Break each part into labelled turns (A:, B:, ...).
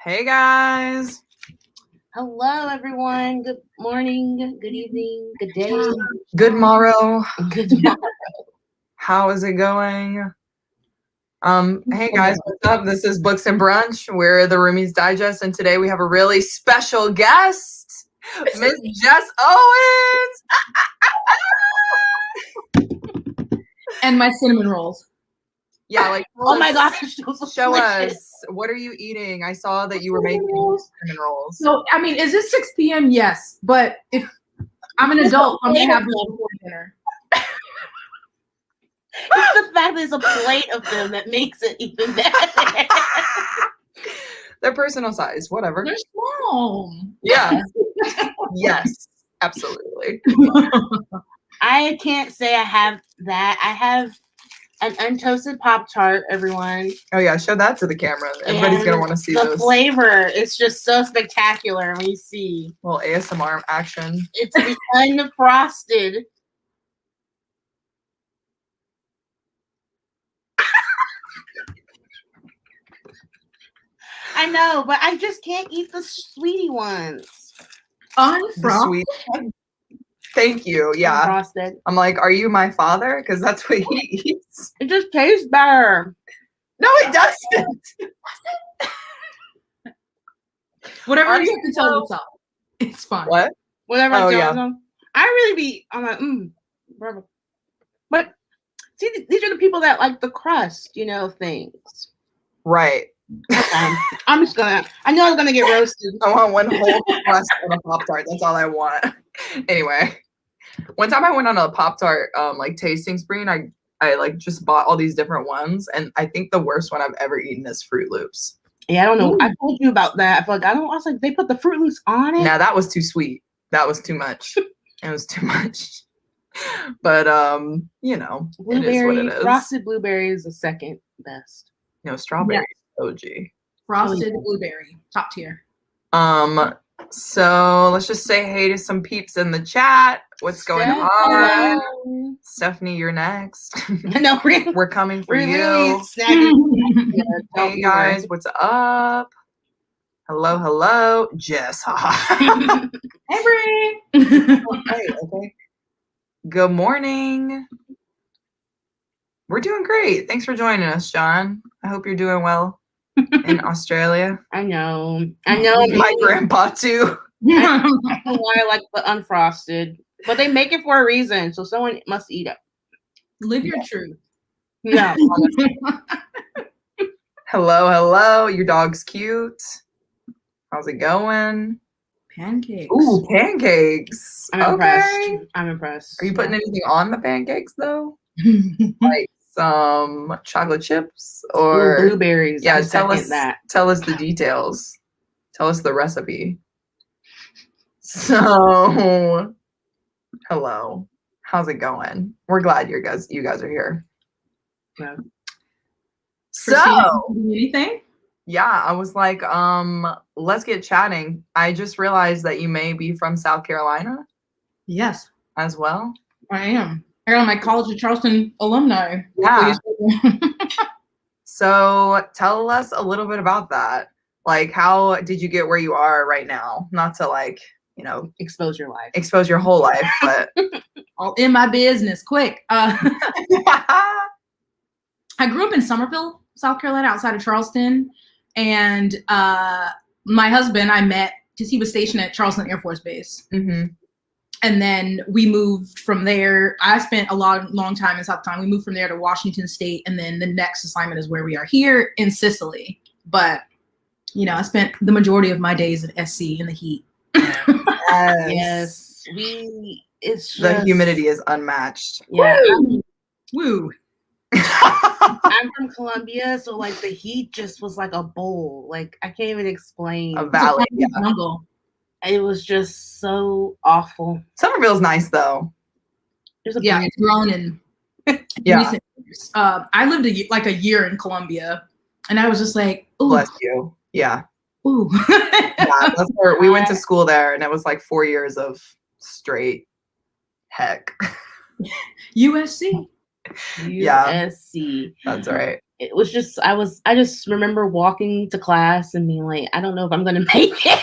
A: Hey guys.
B: Hello, everyone. Good morning, good evening, good day,
A: Good morrow.
B: good morning.
A: How is it going? Hey guys, what's up? This is Books and Brunch. We're the Roomies Digest, and today we have a really special guest, Miss Jess Owens.
C: And my cinnamon rolls.
A: Yeah, like
B: Oh my gosh,
A: show us, what are you eating? I saw that you were making cinnamon rolls.
C: So, I mean, is it 6 p.m.? Yes. But if I'm an adult, I'm going to have this before dinner.
B: It's the fact that it's a plate of them that makes it even better.
A: They're personal size, whatever.
C: They're small.
A: Yeah. Yes, absolutely.
B: I can't say I have that. I have an untoasted Pop-Tart, everyone.
A: Oh yeah, show that to the camera. Everybody's going to want to see
B: the
A: those.
B: flavor is just so spectacular when you see.
A: Little ASMR action.
B: It's the unfrosted. I know, but I just can't eat the sweetie ones.
A: The sweet. Thank you. Yeah.
B: Unfrosted.
A: I'm like, are you my father? Because that's what he eats.
B: It just tastes better.
A: No, it doesn't.
C: Whatever you have to tell yourself. It's fine.
A: What?
B: Whatever
A: Oh,
B: I'm
A: yeah.
B: them. I really be, I'm like, whatever. But see, these are the people that like the crust, things.
A: Right.
B: I'm just gonna, I know I was gonna get roasted.
A: I want one whole crust on a Pop-Tart. That's all I want. Anyway, one time I went on a Pop-Tart like tasting spree, and I like just bought all these different ones, and I think the worst one I've ever eaten is Fruit Loops.
B: Yeah, I don't know. I told you about that. I feel like I was like, they put the Fruit Loops on it.
A: Now that was too sweet. That was too much. It was too much. But
B: Blueberry,
A: it is what it is.
B: Frosted blueberry is the second best.
A: No, strawberry OG.
C: Frosted blueberry, top tier.
A: So let's just say hey to some peeps in the chat. What's going on? Stephanie, you're next.
B: No,
A: we're coming for
B: you.
A: Hey guys, what's up? Hello, Jess.
C: Hey, Bree.
A: Okay. Good morning. We're doing great. Thanks for joining us, John. I hope you're doing well in Australia.
B: I know.
A: My grandpa too.
B: I don't know why I like the unfrosted, but they make it for a reason, so someone must eat it.
C: Live your truth.
B: Yeah.
A: Hello. Your dog's cute. How's it going?
C: Pancakes.
A: Ooh, pancakes.
B: I'm impressed.
A: Are you putting anything on the pancakes though? Like some chocolate chips or
B: blueberries?
A: Yeah, tell us the details. Tell us the recipe. So, hello. How's it going? We're glad you guys are here.
B: Yeah.
A: So,
C: anything?
A: Yeah, I was like, let's get chatting. I just realized that you may be from South Carolina.
C: Yes.
A: As well?
C: I am. I got my College of Charleston alumni.
A: Yeah. So tell us a little bit about that. Like, how did you get where you are right now? Not to
B: expose your life.
A: Expose your whole life, but
C: all in my business, quick. I grew up in Summerville, South Carolina, outside of Charleston. And my husband, I met because he was stationed at Charleston Air Force Base.
A: Mm-hmm.
C: And then we moved from there. I spent a long time in South Carolina. We moved from there to Washington State. And then the next assignment is where we are here in Sicily. But, I spent the majority of my days at SC in the heat.
B: Yes.
A: The humidity is unmatched.
B: Yeah.
C: Woo.
B: I'm from Colombia, so like the heat just was like a bowl. Like I can't even explain.
A: A valley.
C: Jungle.
B: It was just so awful.
A: Summerville's nice though.
C: It's grown in recent years. I lived a year in Colombia, and I was just like, ooh.
A: Bless you. Yeah.
C: Ooh.
A: Yeah, that's where we went to school there, and it was like 4 years of straight heck.
C: USC.
A: Yeah,
B: USC.
A: that's right.
B: it was just I just remember walking to class and being like, I don't know if I'm gonna make it.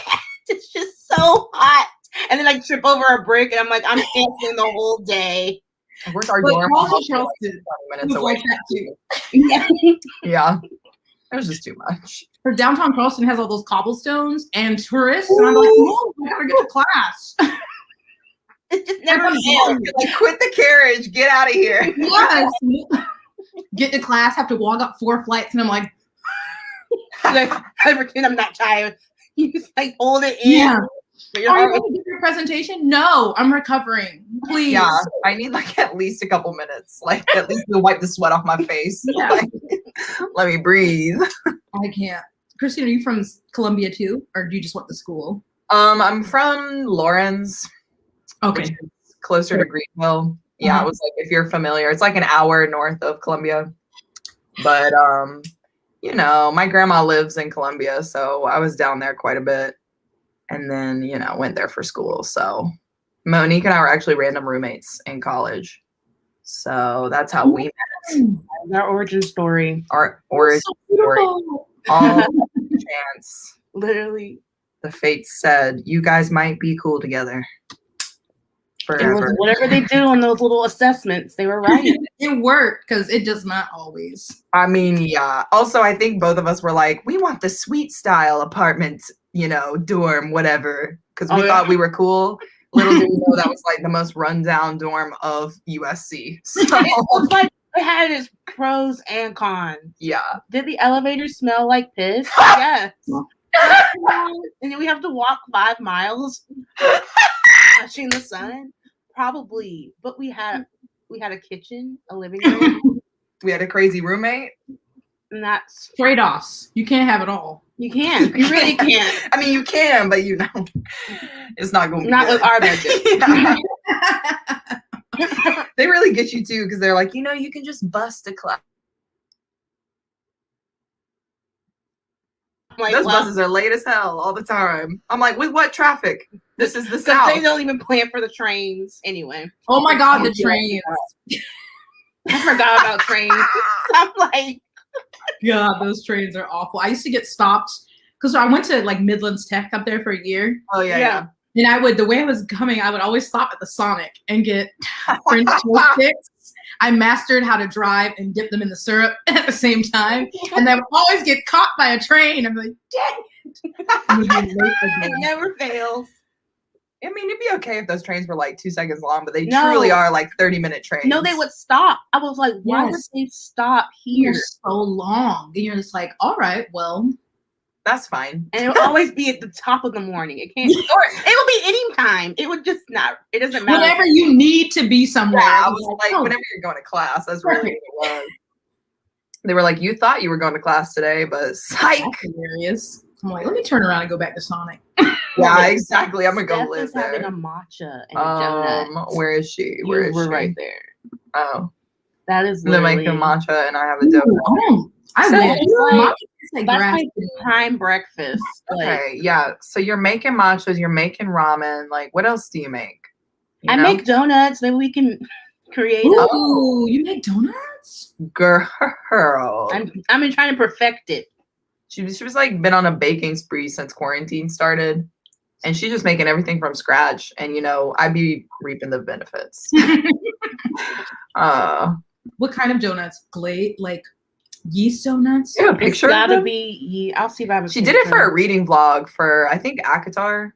B: It's just so hot. And then I trip over a brick and I'm like, I'm canceling the whole day.
A: Where's our
C: But
A: dorm?
C: Charleston,
A: Like
C: Charleston
A: 20 minutes
C: was
A: away.
C: like that too.
B: Yeah.
A: Yeah. It was just too much.
C: Her downtown Charleston has all those cobblestones and tourists, and I'm like, no, I gotta get to class.
B: It just never ends.
A: Like, quit the carriage. Get out of here.
C: Yes. Get to class, have to walk up 4 flights, and I'm like,
B: I pretend I'm not tired. You just like hold it in.
C: yeah.
B: So you're
C: Are you
B: already-
C: going to give your presentation? No, I'm recovering. Please.
A: Yeah, I need like at least a couple minutes. Like at least to wipe the sweat off my face.
C: Yeah.
A: Like, let me breathe.
C: I can't. Christine, are you from Columbia too, or do you just went to school?
A: I'm from Lawrence, which
C: Okay.
A: is closer to Greenville. Yeah, it was like, if you're familiar, it's like an hour north of Columbia. But you know, my grandma lives in Columbia, so I was down there quite a bit. And then, you know, went there for school. So Monique and I were actually random roommates in college. So that's how we met.
B: Our origin story.
A: Our origin story. All chance.
B: Literally.
A: The fates said, you guys might be cool together.
B: It was
A: Forever.
B: whatever they do on those little assessments, they were right.
C: It worked because it does not always.
A: I mean, yeah. Also, I think both of us were like, we want the suite style apartment, you know, dorm, whatever. Because we thought we were cool. Little did we know that was like the most rundown dorm of USC. So,
B: It was like it had its pros and cons.
A: yeah.
B: Did the elevator smell like piss? Yes. And then we have to walk 5 miles watching the sun? Probably. But we had a kitchen, a living room.
A: We had a crazy roommate.
B: And that's
C: Trade-offs. You can't have it all.
B: you can't. You really can't.
A: I mean, you can, but you know, it's not going to be
B: Not
A: good.
B: with our budget.
A: Yeah. They really get you too, because they're like, you know, you can just bust a class.
B: Like,
A: Those
B: well,
A: buses are late as hell all the time. I'm like, with what traffic? This is the
B: because
A: South.
B: they don't even plan for the trains anyway.
C: Oh my God, the trains.
B: I forgot about trains. I'm like,
C: God, those trains are awful. I used to get stopped because I went to like Midlands Tech up there for a year.
A: Oh yeah,
B: Yeah.
C: And I would, the way I was coming, I would always stop at the Sonic and get French toast sticks. I mastered how to drive and dip them in the syrup at the same time. And I would always get caught by a train. I'm like, dang it. I would be late
B: it
C: again.
B: never fails.
A: I mean, it'd be okay if those trains were like 2 seconds long, but they
B: No.
A: truly are like 30-minute trains.
B: No, they would stop. I was like, why would
C: Yes.
B: they stop
C: You're
B: here?
C: so long. And you're just like, all right, well.
A: That's fine.
B: And it would always be at the top of the morning. It can't, or it would be any time. It would just not. It doesn't matter.
C: Whenever you need to be somewhere.
A: Yeah, I was like,
C: oh,
A: whenever you're going to class, that's really what it was. They were like, you thought you were going to class today, but psych.
C: that's hilarious. I'm like, let me turn around and go back to Sonic.
A: Yeah, exactly. I'm gonna go
B: Steph
A: live
B: is having
A: there.
B: a matcha and a donut.
A: Where is she?
B: You
A: Where is
B: were
A: she?
B: right there.
A: Oh,
B: That is
A: they're
B: literally
A: making matcha, and I have a
C: Ooh,
A: donut.
C: I
B: So
C: wish.
B: it's like-
C: Matcha tastes like
B: that's
C: grass.
B: my prime breakfast. Like,
A: Okay, yeah. So you're making matchas, you're making ramen. Like, what else do you make? You
B: I
A: know?
B: make donuts. Maybe we can create.
C: Ooh, you make donuts?
A: Girl.
B: I'm been trying to perfect it.
A: She was like been on a baking spree since quarantine started, and she's just making everything from scratch. And you know, I'd be reaping the benefits.
C: What kind of donuts? Like yeast donuts?
A: You have a
B: It's
A: picture of
B: gotta
A: them?
B: be. I'll see if I have a
A: She did it for a
B: picture.
A: reading vlog for I think Akatar,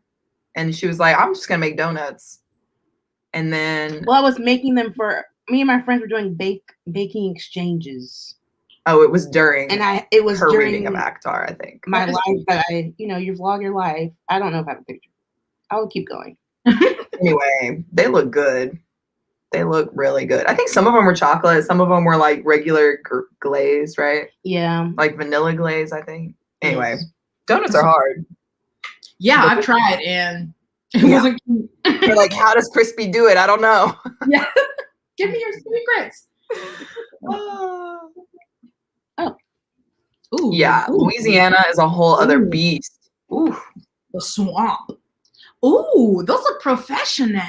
A: and she was like, "I'm just gonna make donuts," and then
B: Well, I was making them for me and my friends were doing baking exchanges,
A: oh, it was during
B: and it was
A: her
B: during
A: reading of Akatar, I think.
B: my
C: That is
B: life. That you vlog your life. I don't know if I have a picture. I will keep going.
A: Anyway, they look good. They look really good. I think some of them were chocolate. Some of them were like regular glaze, right?
B: Yeah.
A: Like vanilla glaze, I think. Anyway,
B: Yes.
A: donuts are hard.
C: Yeah, I've tried and it
A: Yeah.
C: wasn't cute.
A: You're like, how does Crispy do it? I don't know.
C: Yeah. Give me your secrets. Ooh.
A: Yeah,
C: ooh.
A: Louisiana is a whole other
C: Ooh.
A: beast. Ooh.
C: The swamp. Ooh, those look professional.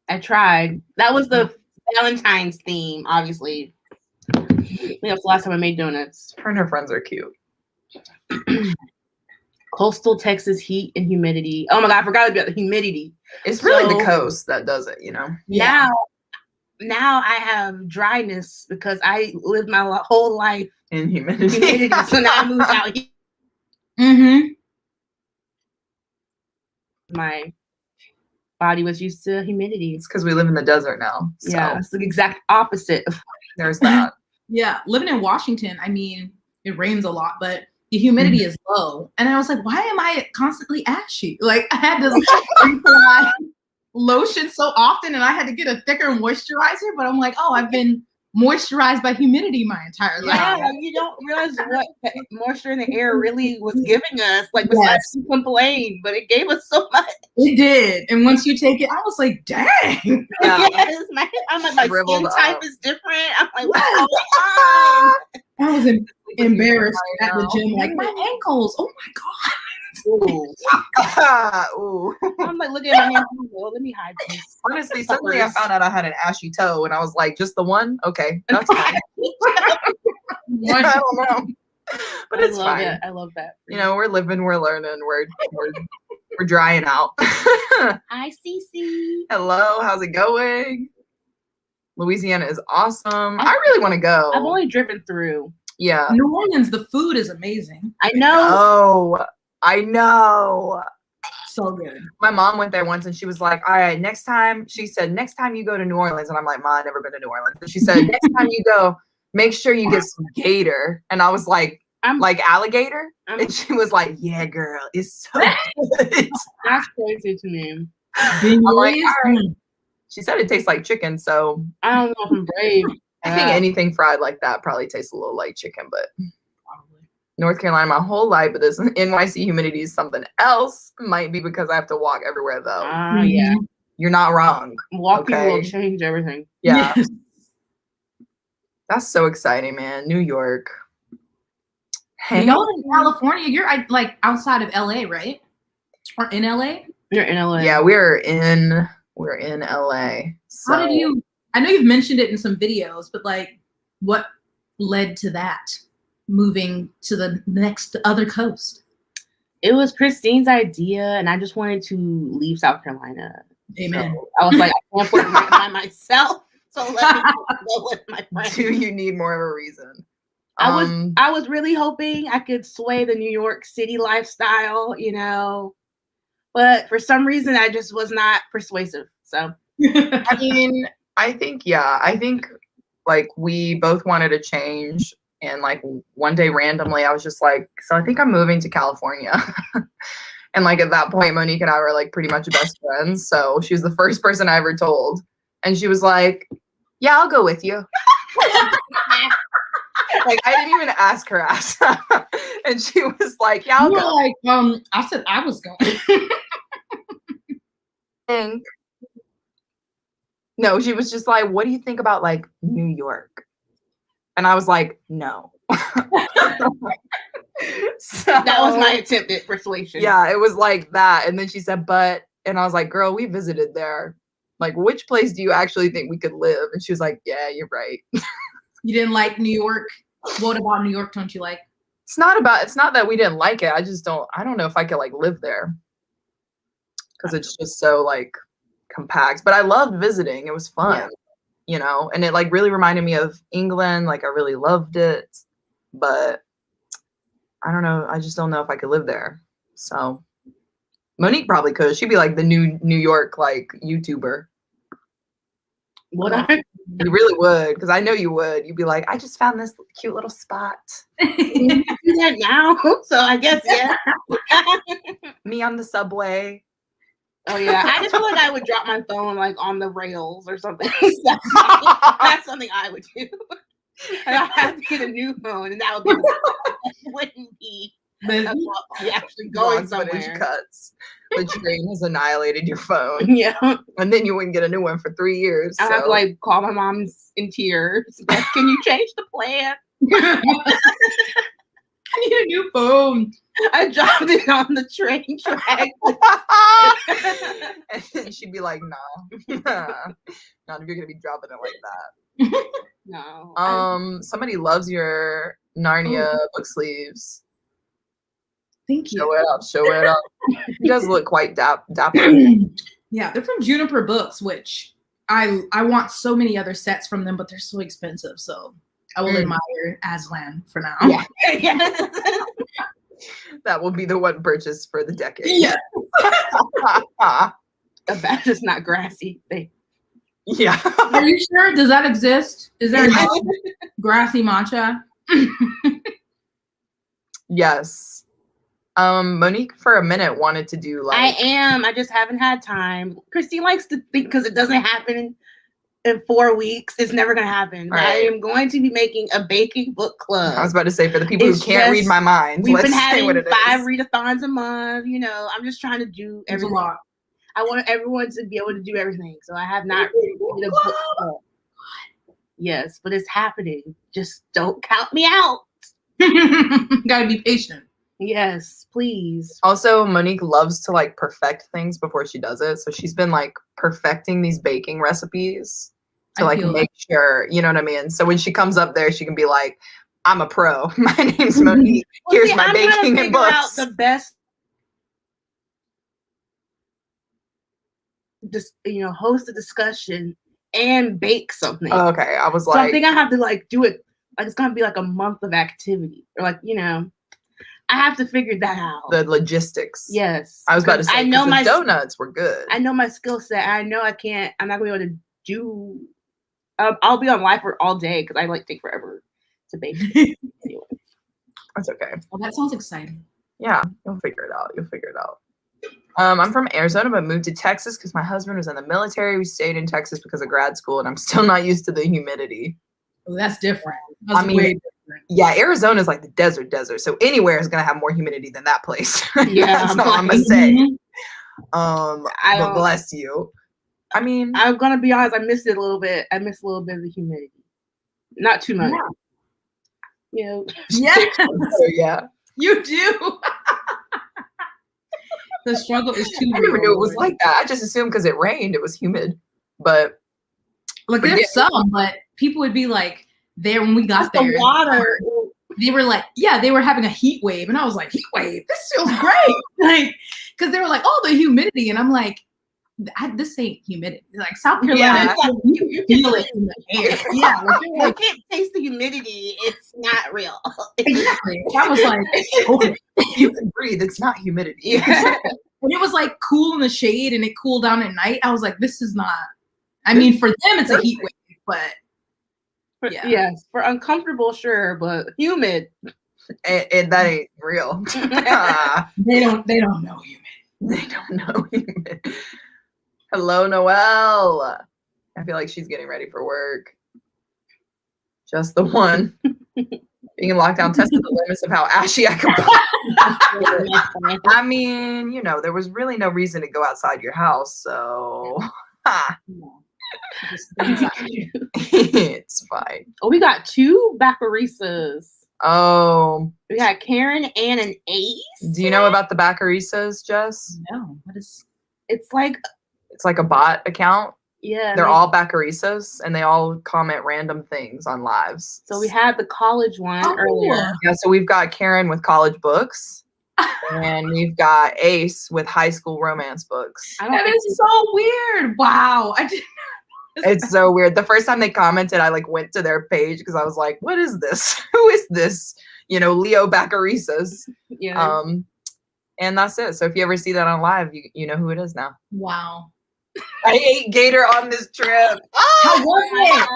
B: I tried. That was the Valentine's theme, obviously. That's the last time I made donuts.
A: Her and her friends are cute.
B: Coastal Texas heat and humidity. Oh my God, I forgot about the humidity.
A: It's really the coast that does it, you know?
B: Yeah. Now I have dryness because I lived my whole life
A: in humidity.
B: So now I moved out here.
C: Mm-hmm.
B: My body was used to humidity.
A: It's because we live in the desert now. So.
B: Yeah, it's the exact opposite.
A: There's that.
C: Yeah, living in Washington, I mean, it rains a lot, but the humidity is low. And I was like, why am I constantly ashy? Like, I had to apply lotion so often, and I had to get a thicker moisturizer. But I'm like, oh, I've been moisturized by humidity my entire life.
B: Yeah, you don't realize what moisture in the air really was giving us. Like, besides we complained, but it gave us so much.
C: It did. And once you take it, I was like, dang.
B: Yeah. Yes, I'm like, my skin type is different. I'm like, what's going on?
C: I was embarrassed at the gym, like, my ankles. Oh my God.
A: Ooh. Ooh.
B: I'm like, look at my hands. Well, let me hide this.
A: Honestly, suddenly I found out I had an ashy toe, and I was like, just the one? Okay, that's fine. I don't know. But it's fine.
B: I love that.
A: You know, we're living, we're learning, we're drying out.
B: Hi, Cece.
A: Hello, how's it going? Louisiana is awesome. I really want to go.
B: I've only driven through.
A: Yeah.
C: New Orleans, the food is amazing.
B: I know.
A: Oh, I know.
C: So good.
A: My mom went there once and she was like, all right, next time, she said, next time you go to New Orleans. And I'm like, Ma, I've never been to New Orleans. And she said, next time you go, make sure you get some gator. And I was like, like alligator? And she was like, yeah, girl, it's so good.
B: That's crazy to me.
A: I'm like, all right. She said it tastes like chicken, so
B: I don't know if I'm brave.
A: I think anything fried like that probably tastes a little like chicken, but probably. North Carolina my whole life, but this NYC humidity is something else. Might be because I have to walk everywhere though.
B: Yeah.
A: You're not wrong.
B: Walking will change everything.
A: Yeah. Yes. That's so exciting, man. New York.
C: Hey, y'all in California, you're like outside of LA, right? Or in LA?
B: You're in LA.
A: Yeah, we're in LA. So.
C: How did you, I know you've mentioned it in some videos, but like what led to that? Moving to the other coast?
B: It was Christine's idea, and I just wanted to leave South Carolina.
C: Amen.
B: So I was like, I can't afford it by myself, so let me go with my friends.
A: Do you need more of a reason?
B: I was really hoping I could sway the New York City lifestyle, you know, but for some reason I just was not persuasive. So
A: I mean, I think like we both wanted to change. And like one day randomly, I was just like, so I think I'm moving to California. And like at that point, Monique and I were like pretty much best friends. So she was the first person I ever told. And she was like, yeah, I'll go with you. Like I didn't even ask her ass. And she was like, yeah, I'll go.
C: Like, I said I was going.
A: And no, she was just like, what do you think about like New York? And I was like, no. So,
B: that was my attempt at persuasion.
A: Yeah, it was like that. And then she said, but, and I was like, girl, we visited there. Like, which place do you actually think we could live? And she was like, yeah, you're right.
C: You didn't like New York? What about New York don't you like?
A: It's not that we didn't like it. I don't know if I could like live there. Because it's just so like compact. But I loved visiting. It was fun. Yeah. You know, and it like really reminded me of England. Like I really loved it, but I don't know. I just don't know if I could live there. So Monique probably could. She'd be like the new New York like YouTuber.
B: Would I?
A: You really would, because I know you would. You'd be like, I just found this cute little spot.
B: Do that now, so I guess yeah.
A: Me on the subway.
B: Oh yeah, I just feel like I would drop my phone like on the rails or something. That's something I would do. And I have to get a new phone, and that wouldn't be actually going somewhere.
A: Cuts. The train has annihilated your phone.
B: Yeah,
A: and then you wouldn't get a new one for 3 years.
B: I have to like call my mom in tears. Like, can you change the plan?
C: I need a new phone.
A: I dropped it on the train track. And she'd be like, nah. Not if you're going to be dropping it like that.
B: No.
A: Somebody loves your Narnia book sleeves.
C: Thank you.
A: Show it up. Show it up. He does look quite dapper.
C: Yeah, they're from Juniper Books, which I want so many other sets from them, but they're so expensive. So I will admire Aslan for now.
B: Yeah.
A: That will be the one purchase for the decade.
C: Yeah.
B: That's just not grassy.
A: Yeah.
C: Are you sure? Does that exist? Is there a grassy matcha?
A: Yes. Monique for a minute wanted to do like
B: I just haven't had time. Christy likes to think because it doesn't happen in 4 weeks. It's never gonna happen.
A: Right.
B: I am going to be making a baking book club.
A: I was about to say for the people who can't read my mind.
B: We've been
A: say
B: having
A: what it
B: 5
A: is.
B: readathons a month. You know, I'm just trying to do everything.
C: A lot.
B: I want everyone to be able to do everything. So I have not read a book club. Yes, but it's happening. Just don't count me out.
C: Gotta be patient.
B: Yes, please.
A: Also, Monique loves to like perfect things before she does it. So she's been like perfecting these baking recipes to like make sure, you know what I mean? So when she comes up there, she can be like, I'm a pro. My name's Monique. Here's my baking and books.
B: Out the best, just host a discussion and bake something.
A: Oh, okay, I was
B: so
A: like,
B: I think I have to like do it. Like it's gonna be like a month of activity, or like I have to figure that out.
A: The logistics.
B: Yes.
A: I was about to say,
B: I know my
A: donuts were good.
B: I know my skill set. I know I'm not gonna be able to do. I'll be on live for all day because I like take forever to bake. Anyway.
A: That's okay.
C: Well, that sounds exciting.
A: Yeah, you'll figure it out. I'm from Arizona, but moved to Texas because my husband was in the military. We stayed in Texas because of grad school, and I'm still not used to the humidity.
C: Oh, that's different.
A: That's way different. Yeah, Arizona is like the desert. So anywhere is gonna have more humidity than that place.
B: Yeah,
A: that's all I'm gonna say. But bless you. I mean,
B: I'm gonna be honest. I missed it a little bit. I missed a little bit of the humidity, not too much.
C: Yeah.
A: Yeah,
C: you do. The struggle is too real.
A: I never knew it was like that. I just assumed because it rained, it was humid. But
C: like there's some, but people would be like there when we got there.
B: The water.
C: They were like, yeah, they were having a heat wave, and I was like, heat wave? This feels great, like because they were like, oh, the humidity, and I'm like, this ain't humidity. Like South Carolina, you feel it in the air. Yeah,
B: you can't taste the humidity. It's not real.
C: Exactly. I was like, okay,
A: you can breathe. It's not humidity.
B: Yeah.
C: And it was like cool in the shade, and it cooled down at night. I was like, this is not. I mean, for them, it's a heat wave, but
B: yeah. Yes, for uncomfortable, sure, but humid.
A: And that ain't real.
C: They don't know humid.
A: They don't know humid. Hello, Noelle. I feel like she's getting ready for work. Just the one. Being in lockdown tested the limits of how ashy I could be. I mean, there was really no reason to go outside your house, so it's fine.
B: Oh, we got 2 Baccarisas.
A: Oh.
B: We got Karen and an Ace.
A: Do you know about the Baccarisas, Jess?
C: No. What is?
B: It's like
A: a bot account.
B: Yeah.
A: They're all Baccarisas, and they all comment random things on lives.
B: So we had the college one earlier.
A: Yeah, so we've got Karen with college books, and we've got Ace with high school romance books.
C: That is so weird. Wow.
A: It's so weird. The first time they commented, I went to their page because I was like, what is this? Who is this? Leo Baccarisas.
B: Yeah.
A: And that's it. So if you ever see that on live, you know who it is now.
C: Wow.
A: I ate Gator on this trip.
C: How was it?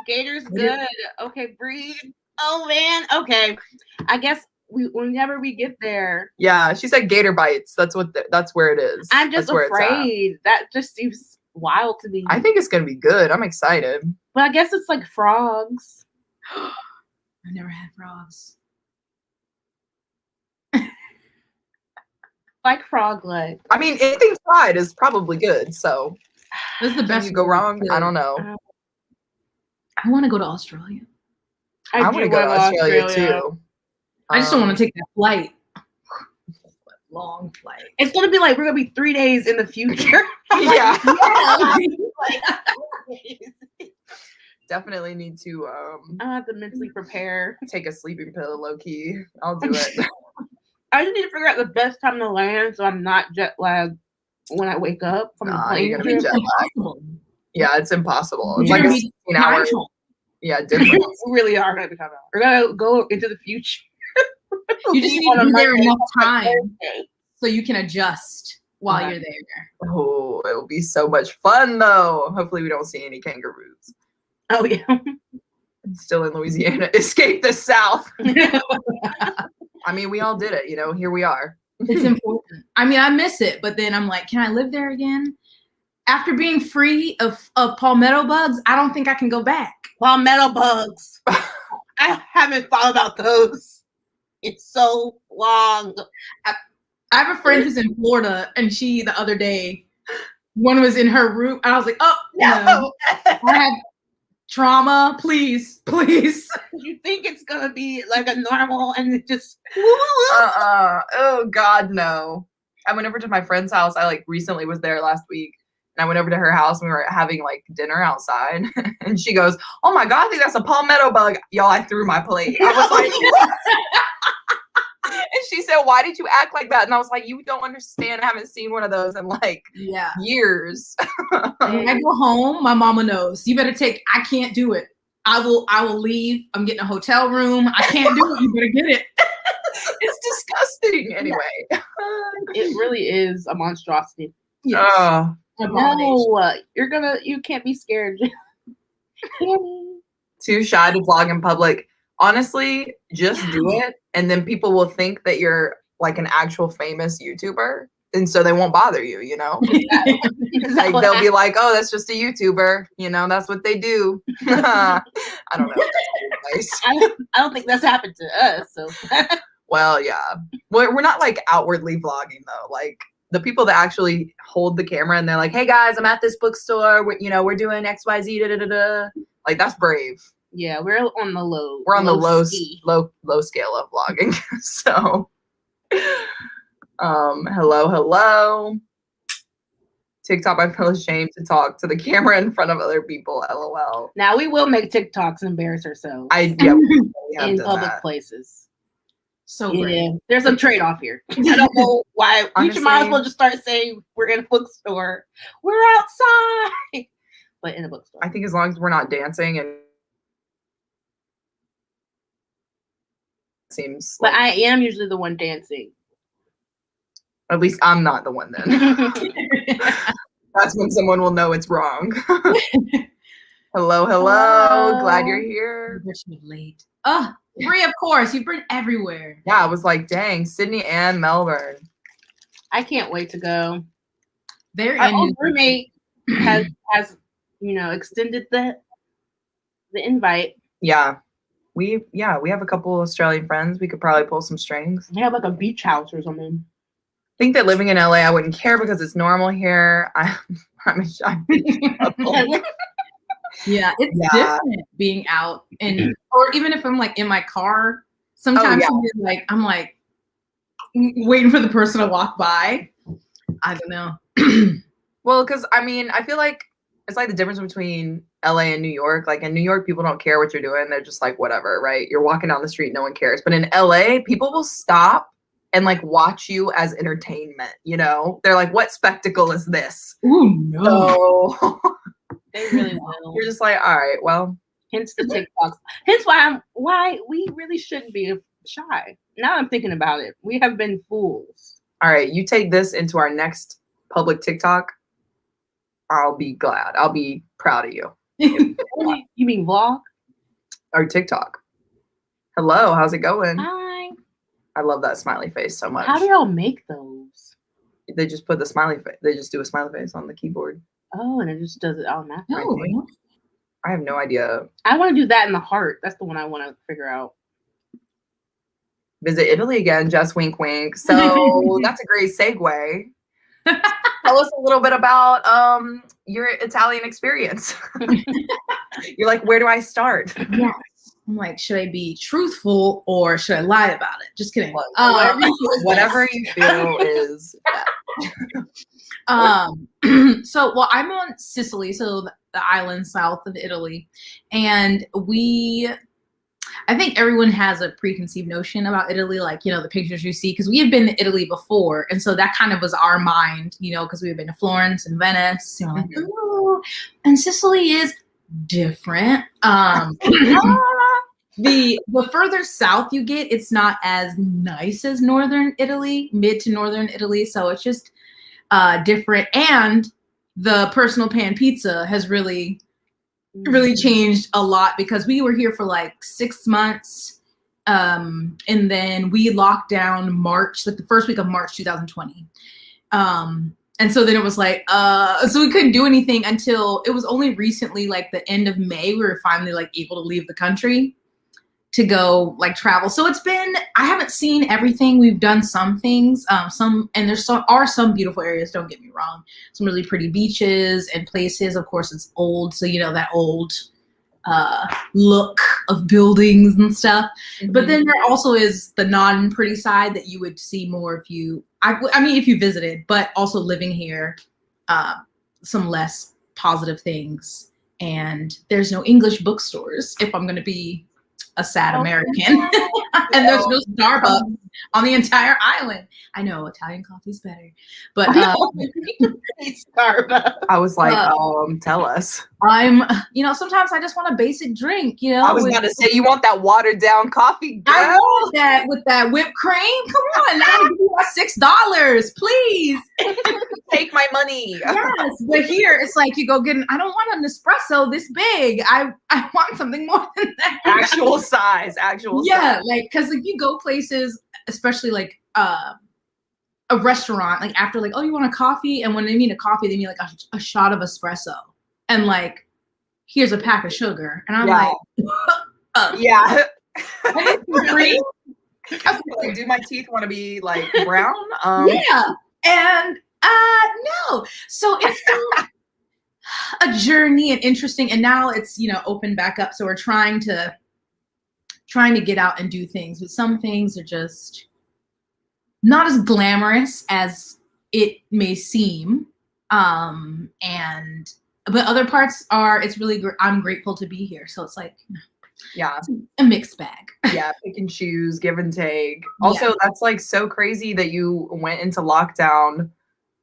B: Gator's good. Okay, breathe. Oh man. Okay. I guess whenever we get there.
A: Yeah, she said Gator bites. That's where it is.
B: I'm just afraid. That just seems wild to me.
A: I think it's gonna be good. I'm excited.
B: But I guess it's like frogs.
C: I never had frogs.
B: Like frog leg.
A: I mean, anything fried is probably good. So
C: this is the best.
A: You go wrong? I don't know.
C: I want to go to Australia.
A: I want to go to Australia too.
C: I just don't want to take that flight. Long flight.
B: It's gonna be like we're gonna be 3 days in the future.
A: Yeah. Definitely need to
B: I have to mentally prepare.
A: take a sleeping pill, low key. I'll do it.
B: I just need to figure out the best time to land so I'm not jet lagged when I wake up from the
A: Nah,
B: plane
A: you're gonna be
B: trip.
A: jet lagged. Yeah, it's impossible. It's
B: You're
A: like a
B: gonna
A: 16-hour. Yeah, difference.
B: We really are gonna be coming out. We're gonna go into the future.
C: You just need to be there enough time so you can adjust while you're there.
A: Oh, it'll be so much fun though. Hopefully we don't see any kangaroos.
B: Oh yeah.
A: Still in Louisiana. Escape the South. I mean, we all did it, you know, here we are.
C: It's important. I mean, I miss it, but then I'm like, can I live there again? After being free of palmetto bugs, I don't think I can go back.
B: Palmetto bugs. I haven't thought about those. It's so long.
C: I have a friend who's in Florida, and she, the other day, one was in her room, and I was like, oh, no. I have trauma, please.
B: You think it's gonna be like a normal and it just
A: Oh God, no. I went over to my friend's house. I like recently was there last week, and I went over to her house and we were having like dinner outside, and she goes, oh my God, I think that's a palmetto bug. Y'all, I threw my plate. I was like, and she said, why did you act like that? And I was like, you don't understand. I haven't seen one of those in like years.
C: When I go home, my mama knows. You better I can't do it. I will leave. I'm getting a hotel room. I can't do it. You better get it.
A: It's disgusting. Anyway.
B: It really is a monstrosity.
C: Yes.
B: No, you can't be scared.
A: Too shy to vlog in public. Honestly, just do it, and then people will think that you're like an actual famous YouTuber, and so they won't bother you, you know? Like they'll be like, oh, that's just a YouTuber, you know, that's what they do. I don't know.
B: I don't think that's happened to us, so.
A: Well, yeah. We're not like outwardly vlogging though. Like the people that actually hold the camera and they're like, hey guys, I'm at this bookstore, we're doing XYZ, da da da da. Like that's brave.
B: Yeah, we're on the low.
A: We're on the low scale of vlogging. So, hello. TikTok, I feel ashamed to talk to the camera in front of other people. LOL.
B: Now we will make TikToks and embarrass ourselves.
A: We
B: in public places.
C: So
B: there's a trade-off here. I don't know why. We might as well just start saying we're in a bookstore. We're outside, but in a bookstore.
A: I think as long as we're not dancing and seems.
B: But I am usually the one dancing.
A: At least I'm not the one then. That's when someone will know it's wrong. Hello. Glad you're here.
C: You're late. Oh, Bree, of course. You've been everywhere.
A: Yeah, I was like, dang, Sydney and Melbourne.
B: I can't wait to go.
C: Our
B: old roommate has extended the invite.
A: Yeah. We have a couple Australian friends. We could probably pull some strings.
B: They have like a beach house or something.
A: I think that living in LA, I wouldn't care because it's normal here. I'm a shy beach couple.
C: Yeah, it's different being out, and or even if I'm like in my car, sometimes I'm like waiting for the person to walk by. I don't know.
A: Well, because I mean, I feel like it's like the difference between LA and New York. Like in New York, people don't care what you're doing. They're just like, whatever, right? You're walking down the street, no one cares. But in LA, people will stop and like watch you as entertainment, you know? They're like, what spectacle is this?
C: Ooh, no.
A: So
B: they really will.
A: You're just like, all right, well.
B: Hence the TikToks. Hence why we really shouldn't be shy. Now I'm thinking about it. We have been fools.
A: All right, you take this into our next public TikTok. I'll be glad. I'll be proud of you.
B: You mean vlog?
A: Or TikTok. Hello, how's it going?
B: Hi.
A: I love that smiley face so much.
B: How do y'all make those?
A: They just put the smiley face. They just do a smiley face on the keyboard.
B: Oh, and it just does it automatically.
C: Oh,
A: I have no idea.
B: I want to do that in the heart. That's the one I want to figure out.
A: Visit Italy again, Jess wink wink. So that's a great segue. Tell us a little bit about your Italian experience. You're like, where do I start?
C: Yes. I'm like, should I be truthful or should I lie about it? Just kidding.
A: Whatever you feel is best.
C: Well, I'm on Sicily, so the island south of Italy, and I think everyone has a preconceived notion about Italy, like, the pictures you see, because we have been to Italy before. And so that kind of was our mind, because we had been to Florence and Venice. And we're like, ooh, and Sicily is different. The further south you get, it's not as nice as northern Italy, mid to northern Italy. So it's just different. And the personal pan pizza has really changed a lot, because we were here for like 6 months, and then we locked down March, like the first week of March 2020, and so then it was like so we couldn't do anything until it was only recently, like the end of May, we were finally like able to leave the country to go like travel. So I haven't seen everything. We've done some things, and there are some beautiful areas, don't get me wrong. Some really pretty beaches and places. Of course, it's old, so that old look of buildings and stuff. Mm-hmm. But then there also is the non-pretty side that you would see more if you visited, but also living here, some less positive things. And there's no English bookstores, if I'm going to be a sad American. And there's no Starbucks on the entire island. I know Italian coffee's better, but
B: Starbucks.
A: I was like, tell us.
C: Sometimes I just want a basic drink.
A: I was about to say, you want that watered down coffee, girl?
C: I want that with that whipped cream. Come on, now give me $6, please.
A: Take my money.
C: Yes, but here it's like you go get I don't want an espresso this big. I want something more than that.
A: Actual size.
C: Yeah, like, because like you go places, especially like a restaurant, like after like, oh, you want a coffee? And when they mean a coffee, they mean like a shot of espresso. And like, here's a pack of sugar. And I'm like,
A: yeah.
C: I need free.
A: Like, do my teeth want to be like brown?
C: Yeah. And no. So it's been a journey and interesting. And now it's, opened back up. So we're trying to get out and do things, but some things are just not as glamorous as it may seem. But other parts are, it's really, I'm grateful to be here. So it's like,
A: yeah,
C: it's a mixed bag.
A: Yeah. Pick and choose, give and take. Also, that's like so crazy that you went into lockdown,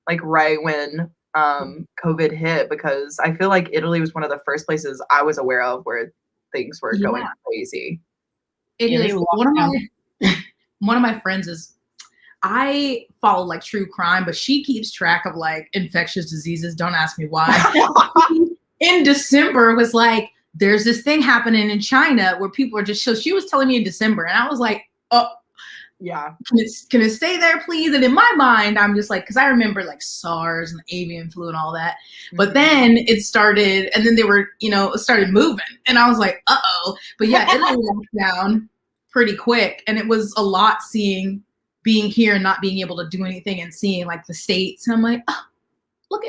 A: like right when COVID hit, because I feel like Italy was one of the first places I was aware of where things were going crazy.
C: It is. One of my friends I follow like true crime, but she keeps track of like infectious diseases. Don't ask me why. In December was like, there's this thing happening in China where people are just, so she was telling me in December, and I was like, oh,
A: yeah,
C: can it stay there, please? And in my mind, I'm just like, because I remember like SARS and avian flu and all that. But then it started, and then they were, started moving, and I was like, uh-oh. But yeah, it locked down pretty quick, and it was a lot being here and not being able to do anything and seeing like the States. And I'm like, oh, look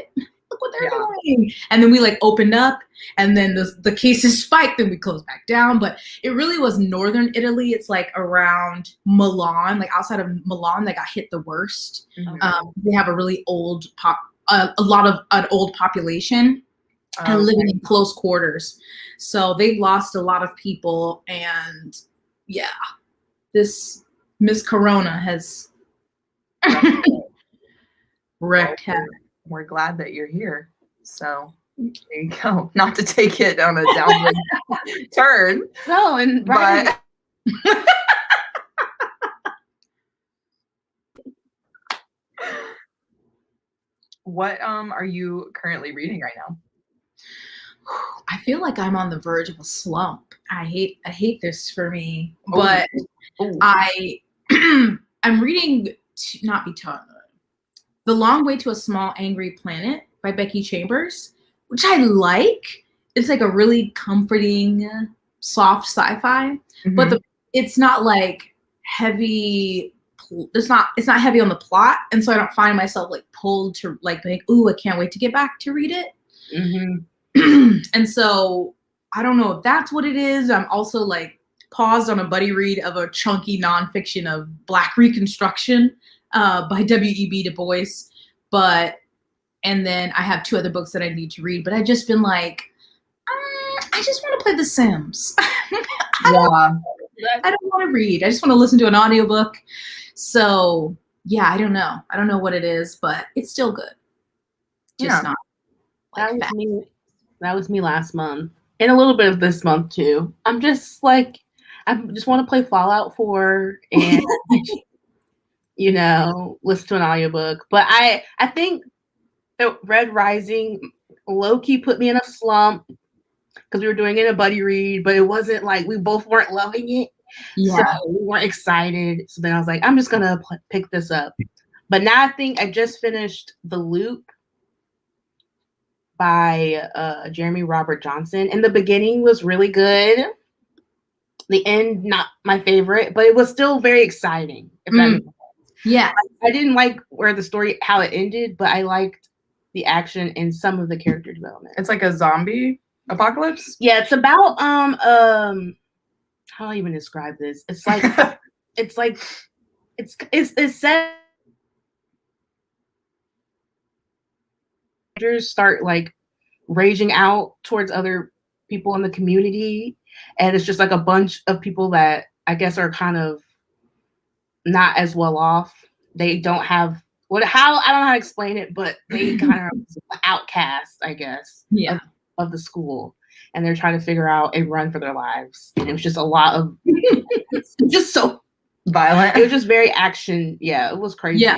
C: what they're doing. And then we like opened up, and then the cases spiked, and we closed back down. But it really was northern Italy. It's like around Milan, like outside of Milan, that got hit the worst. Mm-hmm. They have a really old an old population and living in close quarters. So they've lost a lot of people, and yeah, this Miss Corona has wrecked havoc.
A: We're glad that you're here. So there you go. Not to take it on a downward turn.
B: No, but
A: what are you currently reading right now?
C: I feel like I'm on the verge of a slump. I hate this for me, but I'm reading The Long Way to a Small Angry Planet by Becky Chambers, which I like. It's like a really comforting, soft sci-fi, but it's not like heavy. It's not heavy on the plot, and so I don't find myself like pulled to like, ooh, I can't wait to get back to read it. And so I don't know if that's what it is. I'm also like paused on a buddy read of a chunky nonfiction of Black Reconstruction by W.E.B. Du Bois. But And then I have 2 other books that I need to read, but I've just been like, I just want to play The Sims. I don't want to read. I just want to listen to an audiobook. So yeah, I don't know. I don't know what it is, but it's still good. Just not like
B: that was me. That was me last month. And a little bit of this month too. I'm just like, I just want to play Fallout 4 and you know, listen to an audiobook. But I think Red Rising low-key put me in a slump because we were doing it a buddy read, but it wasn't like we both weren't loving it.
C: Yeah.
B: So we weren't excited. So then I was like, I'm just gonna pick this up. But now I think I just finished The Loop by Jeremy Robert Johnson, and the beginning was really good. The end, not my favorite, but it was still very exciting. If that makes sense.
C: Yeah,
B: I didn't like where the story how it ended, but I liked the action and some of the character development.
A: It's like a zombie apocalypse.
B: Yeah, it's about how do I even describe this? It's like it's set start like raging out towards other people in the community, and it's just like a bunch of people that I guess are kind of not as well off. They don't have I don't know how to explain it, but they kind of outcast, I guess, of the school, and they're trying to figure out a run for their lives. And it was just a lot of just so
A: violent.
B: It was just very action. Yeah, it was crazy.
C: Yeah.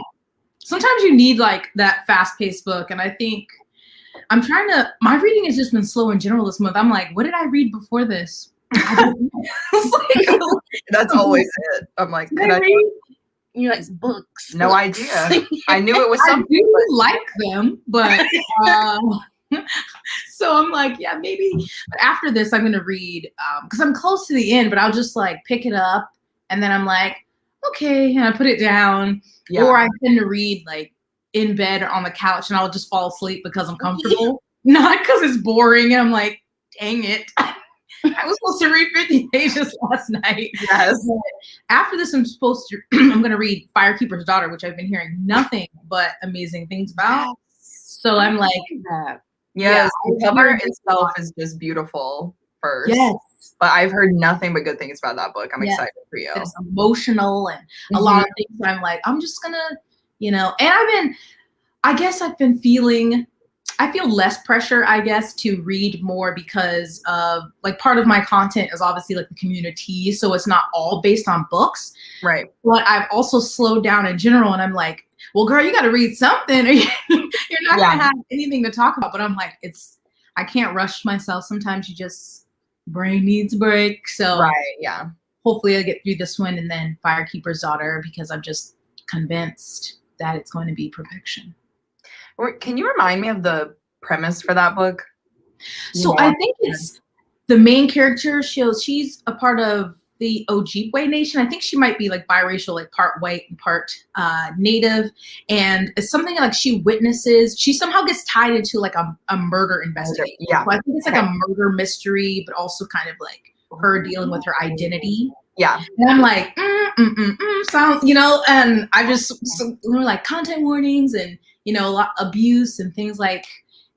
C: Sometimes you need like that fast-paced book, and I think my reading has just been slow in general this month. I'm like, what did I read before this?
A: That's always it. I'm like, could I read?
B: You like books?
A: No idea. I knew it was something.
C: I do like them, but so I'm like, yeah, maybe. But after this, I'm gonna read because I'm close to the end. But I'll just like pick it up, and then I'm like, okay, and I put it down. Yeah. Or I tend to read like in bed or on the couch, and I'll just fall asleep because I'm comfortable, not because it's boring. And I'm like, dang it. I was supposed to read 50 pages last night. Yes. But after this, I'm going to read Firekeeper's Daughter, which I've been hearing nothing but amazing things about. So I'm like,
A: yes, the cover itself is just beautiful first.
C: Yes.
A: But I've heard nothing but good things about that book. I'm excited for you.
C: It's emotional and a lot of things. I'm like, I'm just going to, and I feel less pressure, I guess, to read more because of like part of my content is obviously like the community. So it's not all based on books.
A: Right.
C: But I've also slowed down in general, and I'm like, well, girl, you got to read something or you're not going to have anything to talk about. But I'm like, I can't rush myself. Sometimes brain needs a break. So hopefully I'll get through this one and then Firekeeper's Daughter, because I'm just convinced that it's going to be perfection.
A: Can you remind me of the premise for that book?
C: So I think it's the main character. She's a part of the Ojibwe Nation. I think she might be like biracial, like part white and part native. And it's something like she somehow gets tied into like a murder investigation. Yeah. So I think it's like a murder mystery, but also kind of like her dealing with her identity.
A: Yeah.
C: And I'm like, sounds, and I just, we're like content warnings and, a lot abuse and things like,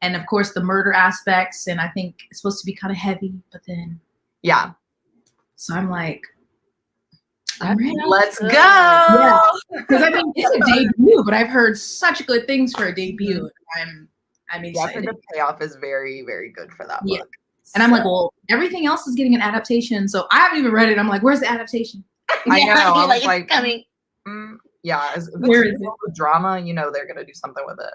C: and of course the murder aspects. And I think it's supposed to be kind of heavy, but then.
A: Yeah.
C: So I'm like,
A: let's go. Yeah.
C: Because I mean, it's a debut, but I've heard such good things for a debut. I'm excited.
A: The payoff is very, very good for that book.
C: And I'm like, well, everything else is getting an adaptation. So I haven't even read it. I'm like, where's the adaptation?
A: I know. I was like,
B: coming.
A: Yeah. If it's drama, they're going to do something with it.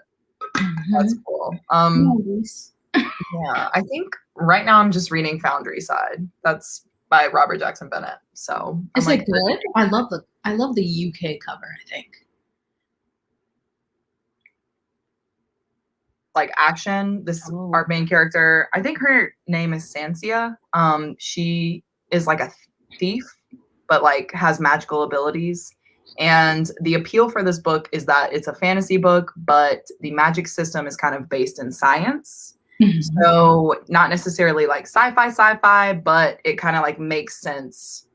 A: That's cool. Yeah. I think right now I'm just reading Foundry Side. That's by Robert Jackson Bennett. So
C: it's like good. I love the UK cover, I think.
A: Like action. Our main character, I think her name is Sansia. She is like a thief, but like has magical abilities. And the appeal for this book is that it's a fantasy book, but the magic system is kind of based in science. Mm-hmm. So not necessarily like sci-fi, but it kind of like makes sense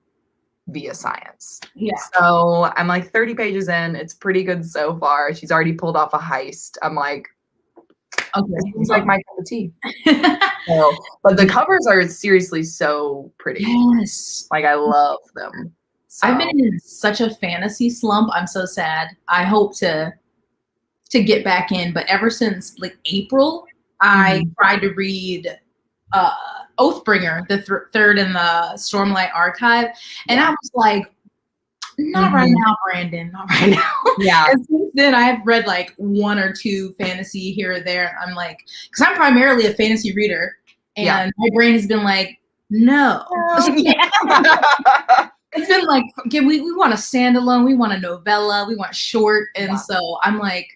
A: via science.
C: Yeah.
A: So I'm like 30 pages in. It's pretty good so far. She's already pulled off a heist. I'm like,
C: Okay.
A: It seems like my cup of tea. So, but the covers are seriously so pretty.
C: Yes.
A: Like I love them. So.
C: I've been in such a fantasy slump. I'm so sad. I hope to get back in, but ever since like April, I tried to read Oathbringer, the third in the Stormlight Archive, and I was like, not right now, Brandon, not right now.
A: Yeah.
C: And since then, I've read like one or two fantasy here or there. I'm like, because I'm primarily a fantasy reader, and my brain has been like, no. It's been like, okay, we want a standalone, we want a novella, we want short, and so I'm like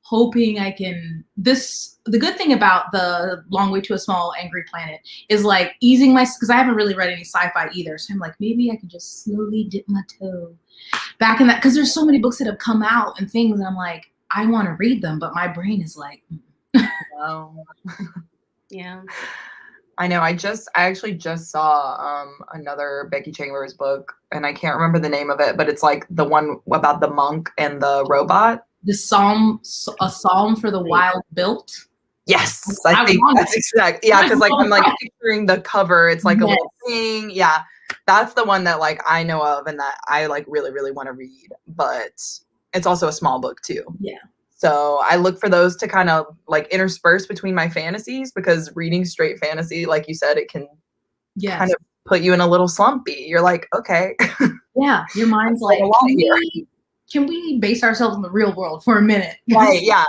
C: hoping I can. The good thing about the Long Way to a Small Angry Planet is like easing my, because I haven't really read any sci-fi either, so I'm like maybe I can just slowly dip my toe back in that, because there's so many books that have come out and things, and I'm like I want to read them, but my brain is like,
A: no.
B: Yeah.
A: I know. I actually just saw another Becky Chambers book, and I can't remember the name of it, but it's like the one about the monk and the robot.
C: A Psalm for the Wild Built.
A: Yes, I think that's exact. Yeah, because like I'm like picturing the cover. It's like a little thing. Yeah, that's the one that like I know of and that I like really, really want to read. But it's also a small book too.
C: Yeah.
A: So I look for those to kind of like intersperse between my fantasies, because reading straight fantasy, like you said, it can kind of put you in a little slumpy. You're like, okay.
C: Yeah, your mind's like, can we base ourselves in the real world for a minute?
A: Right, yeah.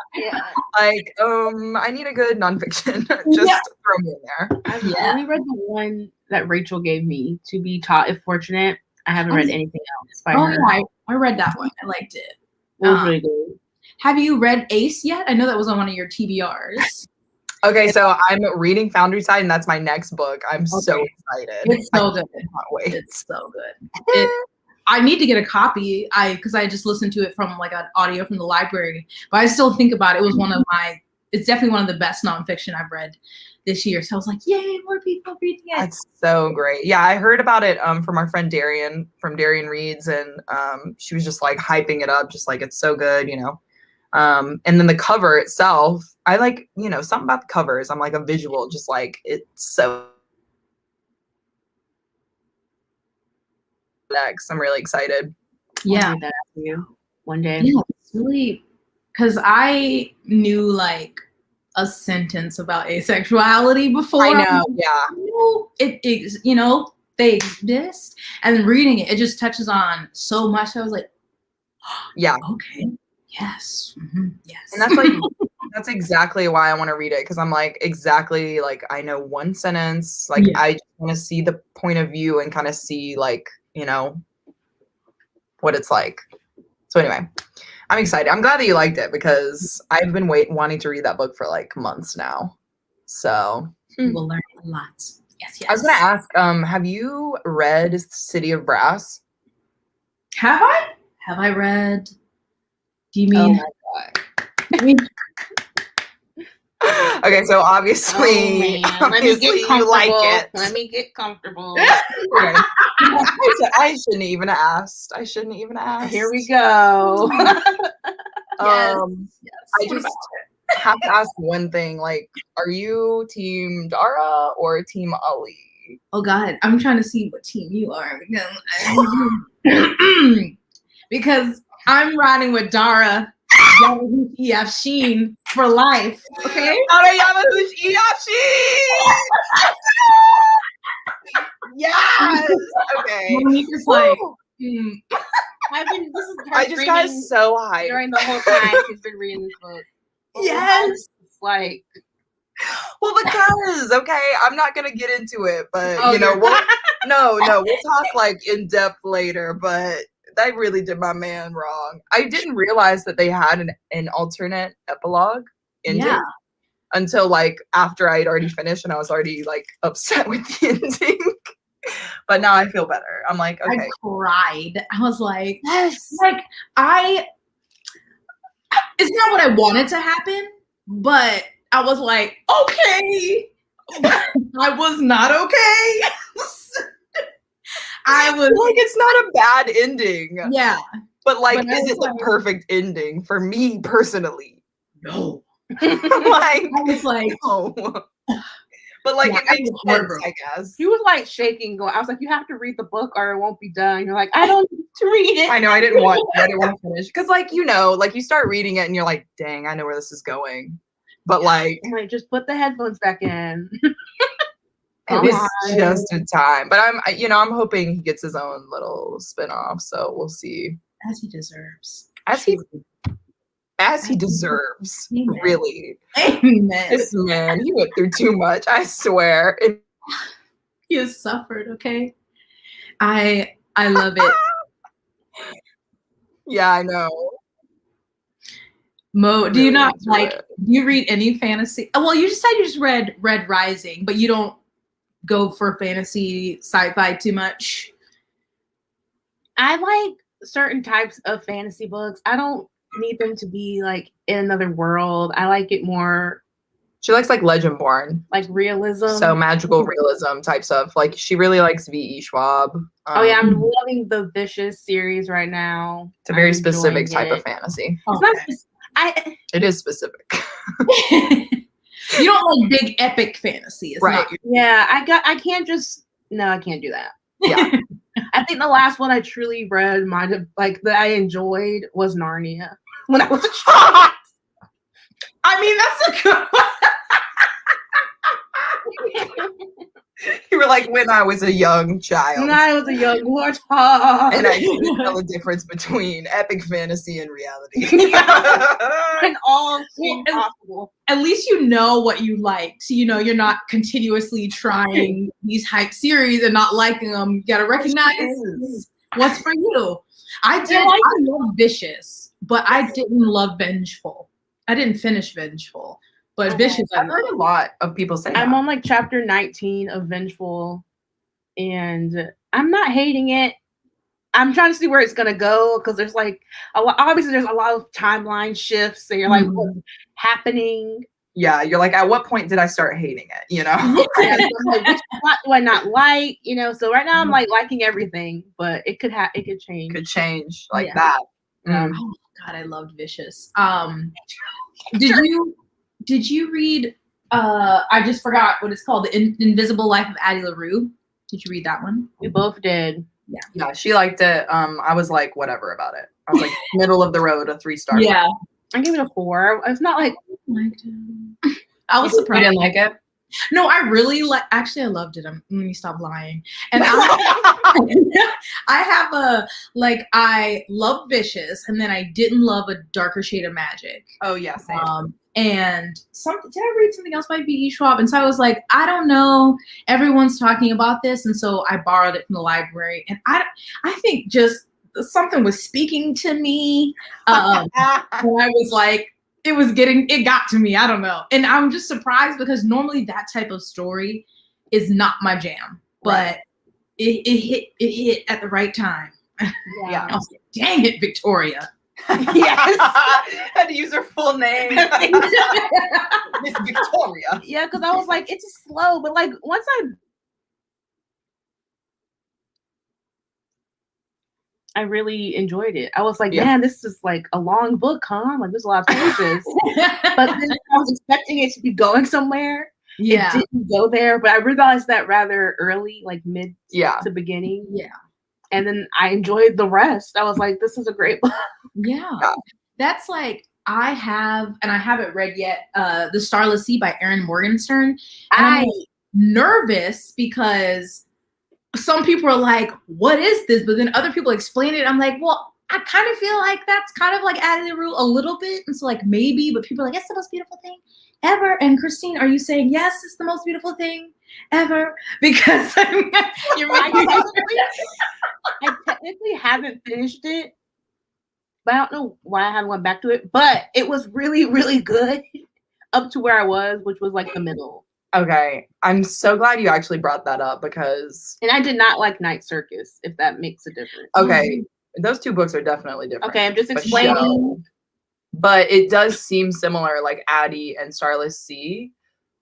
A: Like, I need a good nonfiction. Just throw me in there.
B: I've only read the one that Rachel gave me, To Be Taught If Fortunate. I haven't read anything else by her.
C: Yeah, I read that one. I liked it.
B: It was really good.
C: Have you read Ace yet? I know that was on one of your TBRs.
A: Okay, so I'm reading Foundry Side, and that's my next book. I'm so excited.
C: It's so good.
A: I can't wait.
C: It's so good. I need to get a copy. Because I just listened to it from like an audio from the library. But I still think about it. It was it's definitely one of the best nonfiction I've read this year. So I was like, yay, more people reading it. That's
A: so great. Yeah, I heard about it from our friend Darian from Darian Reads, and she was just like hyping it up, just like it's so good, you know. And then the cover itself, I like, you know, something about the covers. I'm like a visual, just like it's so next. I'm really excited.
B: Yeah. I'll do that for you one day.
C: Yeah, it's really, because I knew like a sentence about asexuality before.
A: I know,
C: it is, you know, they exist, and reading it just touches on so much. I was like,
A: yeah,
C: okay. Yes. Yes.
A: And that's like, that's exactly why I want to read it. Cause I'm like, exactly. Like I know one sentence, like I just want to see the point of view and kind of see like, you know, what it's like. So anyway, I'm excited. I'm glad that you liked it, because I've been wanting to read that book for like months now. So
C: we'll learn a lot. Yes.
A: I was going to ask, have you read City of Brass?
C: Have I read? Do you mean?
B: Oh my God.
A: Okay, so obviously you like it.
B: Let me get comfortable.
A: Okay. I shouldn't even have asked.
B: Here we go.
A: I just have to ask one thing. Like, are you team Dara or team Ali?
C: Oh God, I'm trying to see what team you are, because I'm riding with Dara Yamaguchi for life. Okay?
A: Dara Yamaguchi. Yes. Okay.
C: Monique's like,
B: I
A: just got so hyped
B: during the whole time she's been reading this book.
C: Yes.
B: It's like,
A: well, because I'm not gonna get into it, but you know, we'll talk like in depth later. But that really did my man wrong. I didn't realize that they had an alternate epilogue ending until like after I had already finished, and I was already like upset with the ending. But now I feel better. I'm like, okay.
C: I cried. I was like,
A: yes.
C: Like it's not what I wanted to happen, but I was like, okay. I was not okay. I was
A: like, it's not a bad ending.
C: Yeah.
A: But like, is it the perfect ending for me personally?
C: No.
A: Like,
C: I was like,
A: no. But like,
C: Yeah,
A: it makes
C: I was
A: sense, I guess.
B: He was like shaking, going. I was like, "You have to read the book, or it won't be done." You're like, "I don't need to read it."
A: I know I didn't want to finish because, like, like you start reading it and you're like, "Dang, I know where this is going," but like,
B: I'm like, just put the headphones back in.
A: it's just a time. But I'm hoping he gets his own little spinoff. So we'll see.
C: as he deserves.
A: As he deserves.
C: Amen.
A: Really,
C: Amen.
A: this man, he went through too much. I swear.
C: He has suffered. Okay, I love it.
A: Yeah, I know.
C: Mo, do you
A: Really
C: not
A: into
C: like?
A: it.
C: Do you read any fantasy? Oh, well, you just said you just read Red Rising, but you don't go for fantasy sci-fi too much.
B: I like certain types of fantasy books. I don't need them to be like in another world. I like it more
A: She likes like Legendborn,
B: like realism.
A: so magical realism type stuff. Like she really likes V.E. Schwab.
B: Oh yeah, I'm loving the Vicious series right now.
A: It's a very
B: I'm
A: specific
B: enjoying
A: type of fantasy.
B: It's not.
A: It is specific.
C: You don't like big epic fantasy, it's
A: Right.
C: not your
B: Yeah, I can't just. No, I can't do that.
A: Yeah.
B: I think the last one I truly read might have like that I enjoyed was Narnia when I was a child.
C: I mean, that's a good one.
A: You were like, when I was a young child.
B: When I was a young warthog.
A: And I couldn't tell the difference between epic fantasy and reality.
B: And all seemed possible.
C: At least you know what you like. So you know you're not continuously trying these hype series and not liking them. You gotta recognize what's for you. I love Vicious, but I didn't love Vengeful. I didn't finish Vengeful. But Vicious,
A: I've heard a lot of people say
B: I'm
A: that.
B: on like chapter 19 of Vengeful, and I'm not hating it. I'm trying to see where it's gonna go because there's like obviously there's a lot of timeline shifts, and you're like, what's happening?
A: Yeah, you're like, at what point did I start hating it? You know?
B: Yeah, so I'm like, which plot do I not like? You know, so right now I'm like liking everything, but it could change.
A: Could change like that.
C: Oh God, I loved Vicious. Did you read? I just forgot what it's called. The Invisible Life of Addie LaRue. Did you read that one?
B: We both did.
A: Yeah, she liked it. I was like, whatever about it. I was like, middle of the road, a 3-star.
C: Yeah,
B: I gave it a 4. It's not like
C: I was surprised.
A: You didn't like it?
C: No, I really actually I loved it. Let me stop lying. And I have I love Vicious, and then I didn't love A Darker Shade of Magic.
A: Oh yeah, same.
C: And did I read something else by V.E. Schwab? And so I was like, I don't know. Everyone's talking about this, and so I borrowed it from the library. And I think just something was speaking to me. And I was like, it got to me. I don't know. And I'm just surprised because normally that type of story is not my jam, but it hit at the right time.
A: Yeah.
C: I was like, dang it, Victoria.
A: Yes. Had to use her full name. Miss Victoria.
B: Yeah, because I was like, it's slow, but like once I really enjoyed it. I was like, man, this is like a long book, huh? Like there's a lot of pages. But then I was expecting it to be going somewhere.
C: Yeah.
B: It didn't go there, but I realized that rather early, like mid to beginning.
C: Yeah.
B: And then I enjoyed the rest. I was like, this is a great book.
C: Yeah. That's like, I haven't read yet, The Starless Sea by Erin Morgenstern. And I'm nervous because some people are like, what is this? But then other people explain it. I'm like, well, I kind of feel like that's kind of like Addie LaRue a little bit. And so like maybe, but people are like, it's the most beautiful thing ever. And Christine, are you saying yes, it's the most beautiful thing ever? Because you're making
B: I technically haven't finished it, but I don't know why I haven't went back to it. But it was really, really good up to where I was, which was like the middle.
A: Okay. I'm so glad you actually brought that up because...
B: And I did not like Night Circus, if that makes a difference.
A: Okay. Those two books are definitely different.
B: Okay, I'm just explaining.
A: But it does seem similar, like Addie and Starless Sea.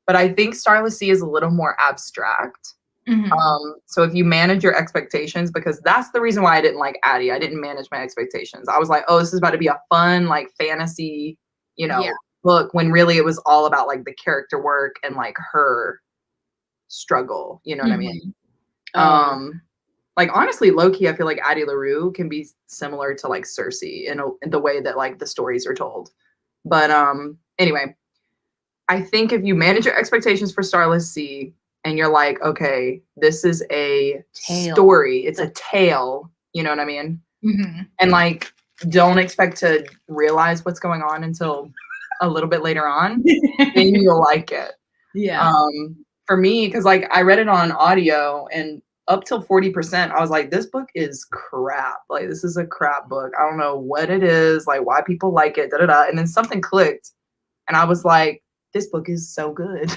A: But I think Starless Sea is a little more abstract.
C: Mm-hmm.
A: So if you manage your expectations, because that's the reason why I didn't like Addie. I didn't manage my expectations. I was like, oh, this is about to be a fun, like fantasy, book when really it was all about like the character work and like her struggle. You know what I mean? Like honestly, low-key, I feel like Addie LaRue can be similar to like Cersei in the way that like the stories are told. But anyway, I think if you manage your expectations for Starless Sea and you're like, okay, this is a story, it's a tale, you know what I mean? And like, don't expect to realize what's going on until a little bit later on, then you'll like it.
C: Yeah.
A: For me, because like I read it on audio and up till 40%, I was like, this book is crap. Like, this is a crap book. I don't know what it is, like why people like it, da-da-da. And then something clicked and I was like, this book is so good.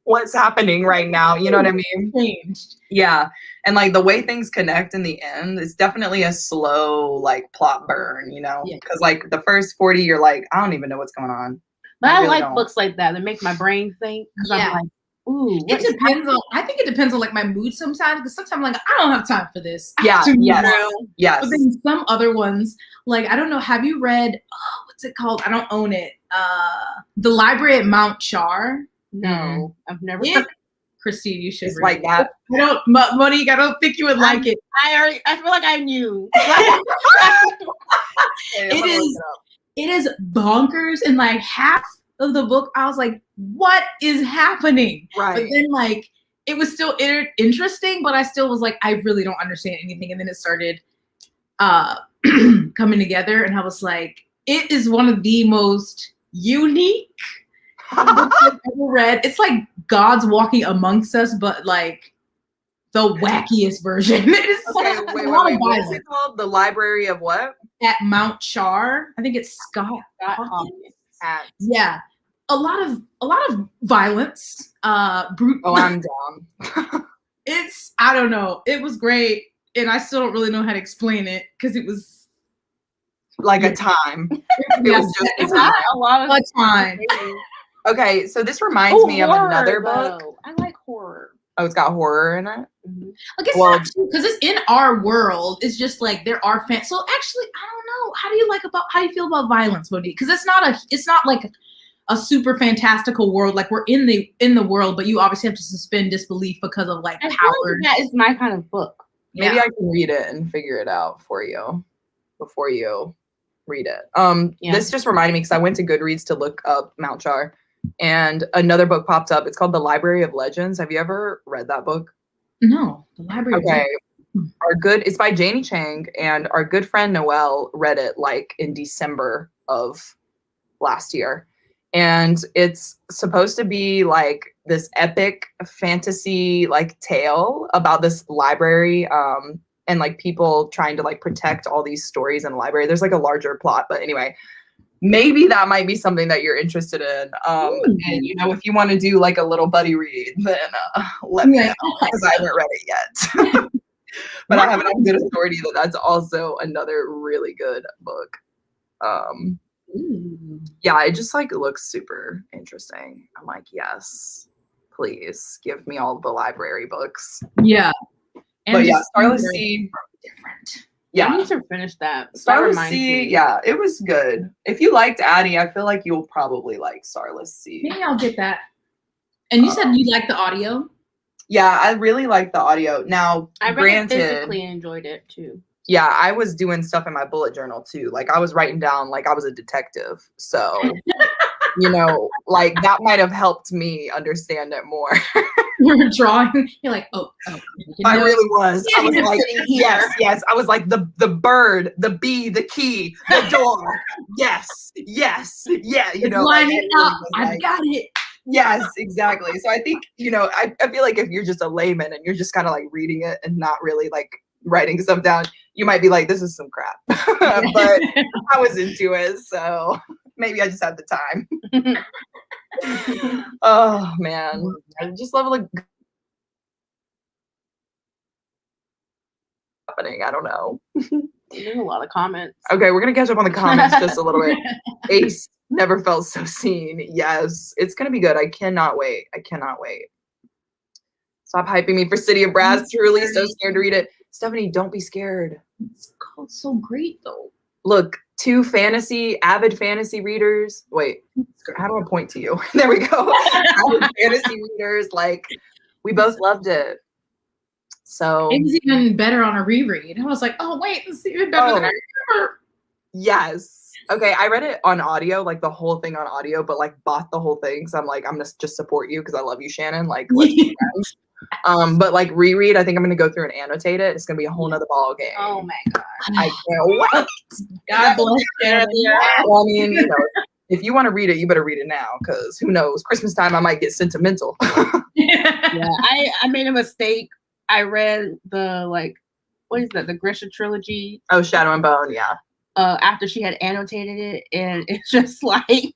A: What's happening right now? You know what I mean?
C: Changed.
A: Yeah. And like the way things connect in the end, it's definitely a slow like plot burn, you know? Because like the first 40, you're like, I don't even know what's going on.
B: But I like books like that that make my brain think. Because I'm like, ooh.
C: It depends on, I think it depends on like my mood sometimes. Because sometimes I'm like, I don't have time for this.
A: Yes.
C: But then some other ones, like, I don't know, have you read, what's it called? I don't own it. The Library at Mount Char.
B: No, I've never.
C: Christine, you should.
A: It's like that.
C: I don't, Monique, I don't think you would like it.
B: I feel like I knew.
C: It is bonkers, and like half of the book, I was like, "What is happening?"
A: Right.
C: But then, like, it was still interesting, but I still was like, "I really don't understand anything." And then it started coming together, and I was like, "It is one of the most unique." I've ever read. It's like God's Walking Amongst Us, but like the wackiest version. It is
A: wait. What is it called? The Library of what?
C: At Mount Char. I think it's Scott Hawkins. Yeah, a lot of violence. Brute.
A: Oh, I'm down.
C: It's, I don't know. It was great, and I still don't really know how to explain it because it was
A: like a time. It was just
B: a lot of
C: time.
A: Okay, so this reminds me of another book.
B: I like horror.
A: Oh, it's got horror in it?
C: Like, it's not because it's in our world. It's just like there are fans. So actually, I don't know. How do you feel about violence, Monique? Because it's not like a super fantastical world. Like, we're in the world, but you obviously have to suspend disbelief because of like power.
B: Like that is my kind of book.
A: Maybe I can read it and figure it out for you before you read it. This just reminded me because I went to Goodreads to look up Mount Char. And another book popped up. It's called The Library of Legends. Have you ever read that book?
C: No, The Library.
A: Okay. It's by Janie Chang, and our good friend Noelle read it like in December of last year. And it's supposed to be like this epic fantasy like tale about this library and like people trying to like protect all these stories in the library. There's like a larger plot, but anyway. Maybe that might be something that you're interested in. And, you know, if you want to do like a little buddy read, then let me know because I haven't read it yet. But I have a good authority that that's also another really good book. Yeah, it just like looks super interesting. I'm like, yes, please give me all the library books.
C: Yeah. And
A: but yeah, Starless Sea.
C: Different.
A: Yeah,
B: I need to finish that.
A: Starless Sea, yeah, it was good. If you liked Addie, I feel like you'll probably like Starless Sea.
C: Maybe I'll get that. And you said you liked the audio?
A: Yeah, I really liked the audio. Now,
B: I
A: granted,
B: physically enjoyed it too.
A: Yeah, I was doing stuff in my bullet journal too. Like I was writing down like I was a detective. So, you know, like that might have helped me understand it more.
C: You're drawing. You're like, oh.
A: I really was. I was like, yes. I was like the bird, the bee, the key, the door. Yes. Yeah. You know,
C: lining up. I got it.
A: Yes, exactly. So I think, you know, I feel like if you're just a layman and you're just kind of like reading it and not really like writing stuff down, you might be like, this is some crap. But I was into it, so maybe I just had the time. Oh man, I just love like happening. I don't know.
B: There's a lot of comments.
A: Okay, we're gonna catch up on the comments just a little bit. Ace never felt so seen. Yes, it's gonna be good. I cannot wait. Stop hyping me for City of Brass. Truly so scared to read it. Stephanie, don't be scared.
C: It's called so great though.
A: Look, two avid fantasy readers. Wait, how do I point to you? There we go. Avid fantasy readers, like we both loved it. So
C: it was even better on a reread. I was like, oh wait, this is even better than I remember.
A: Yes. Okay, I read it on audio, like the whole thing on audio, but like bought the whole thing. So I'm like, I'm gonna just support you because I love you, Shannon. Like, let's be friends. But like reread, I think I'm gonna go through and annotate it. It's gonna be a whole nother ball game.
B: Oh my god!
A: I can't wait.
C: God bless you.
A: Well, I mean, you know, if you want to read it, you better read it now, because who knows? Christmas time, I might get sentimental.
B: Yeah, I made a mistake. I read the what is that? The Grisha trilogy.
A: Oh, Shadow and Bone, yeah.
B: After she had annotated it, and it's just like.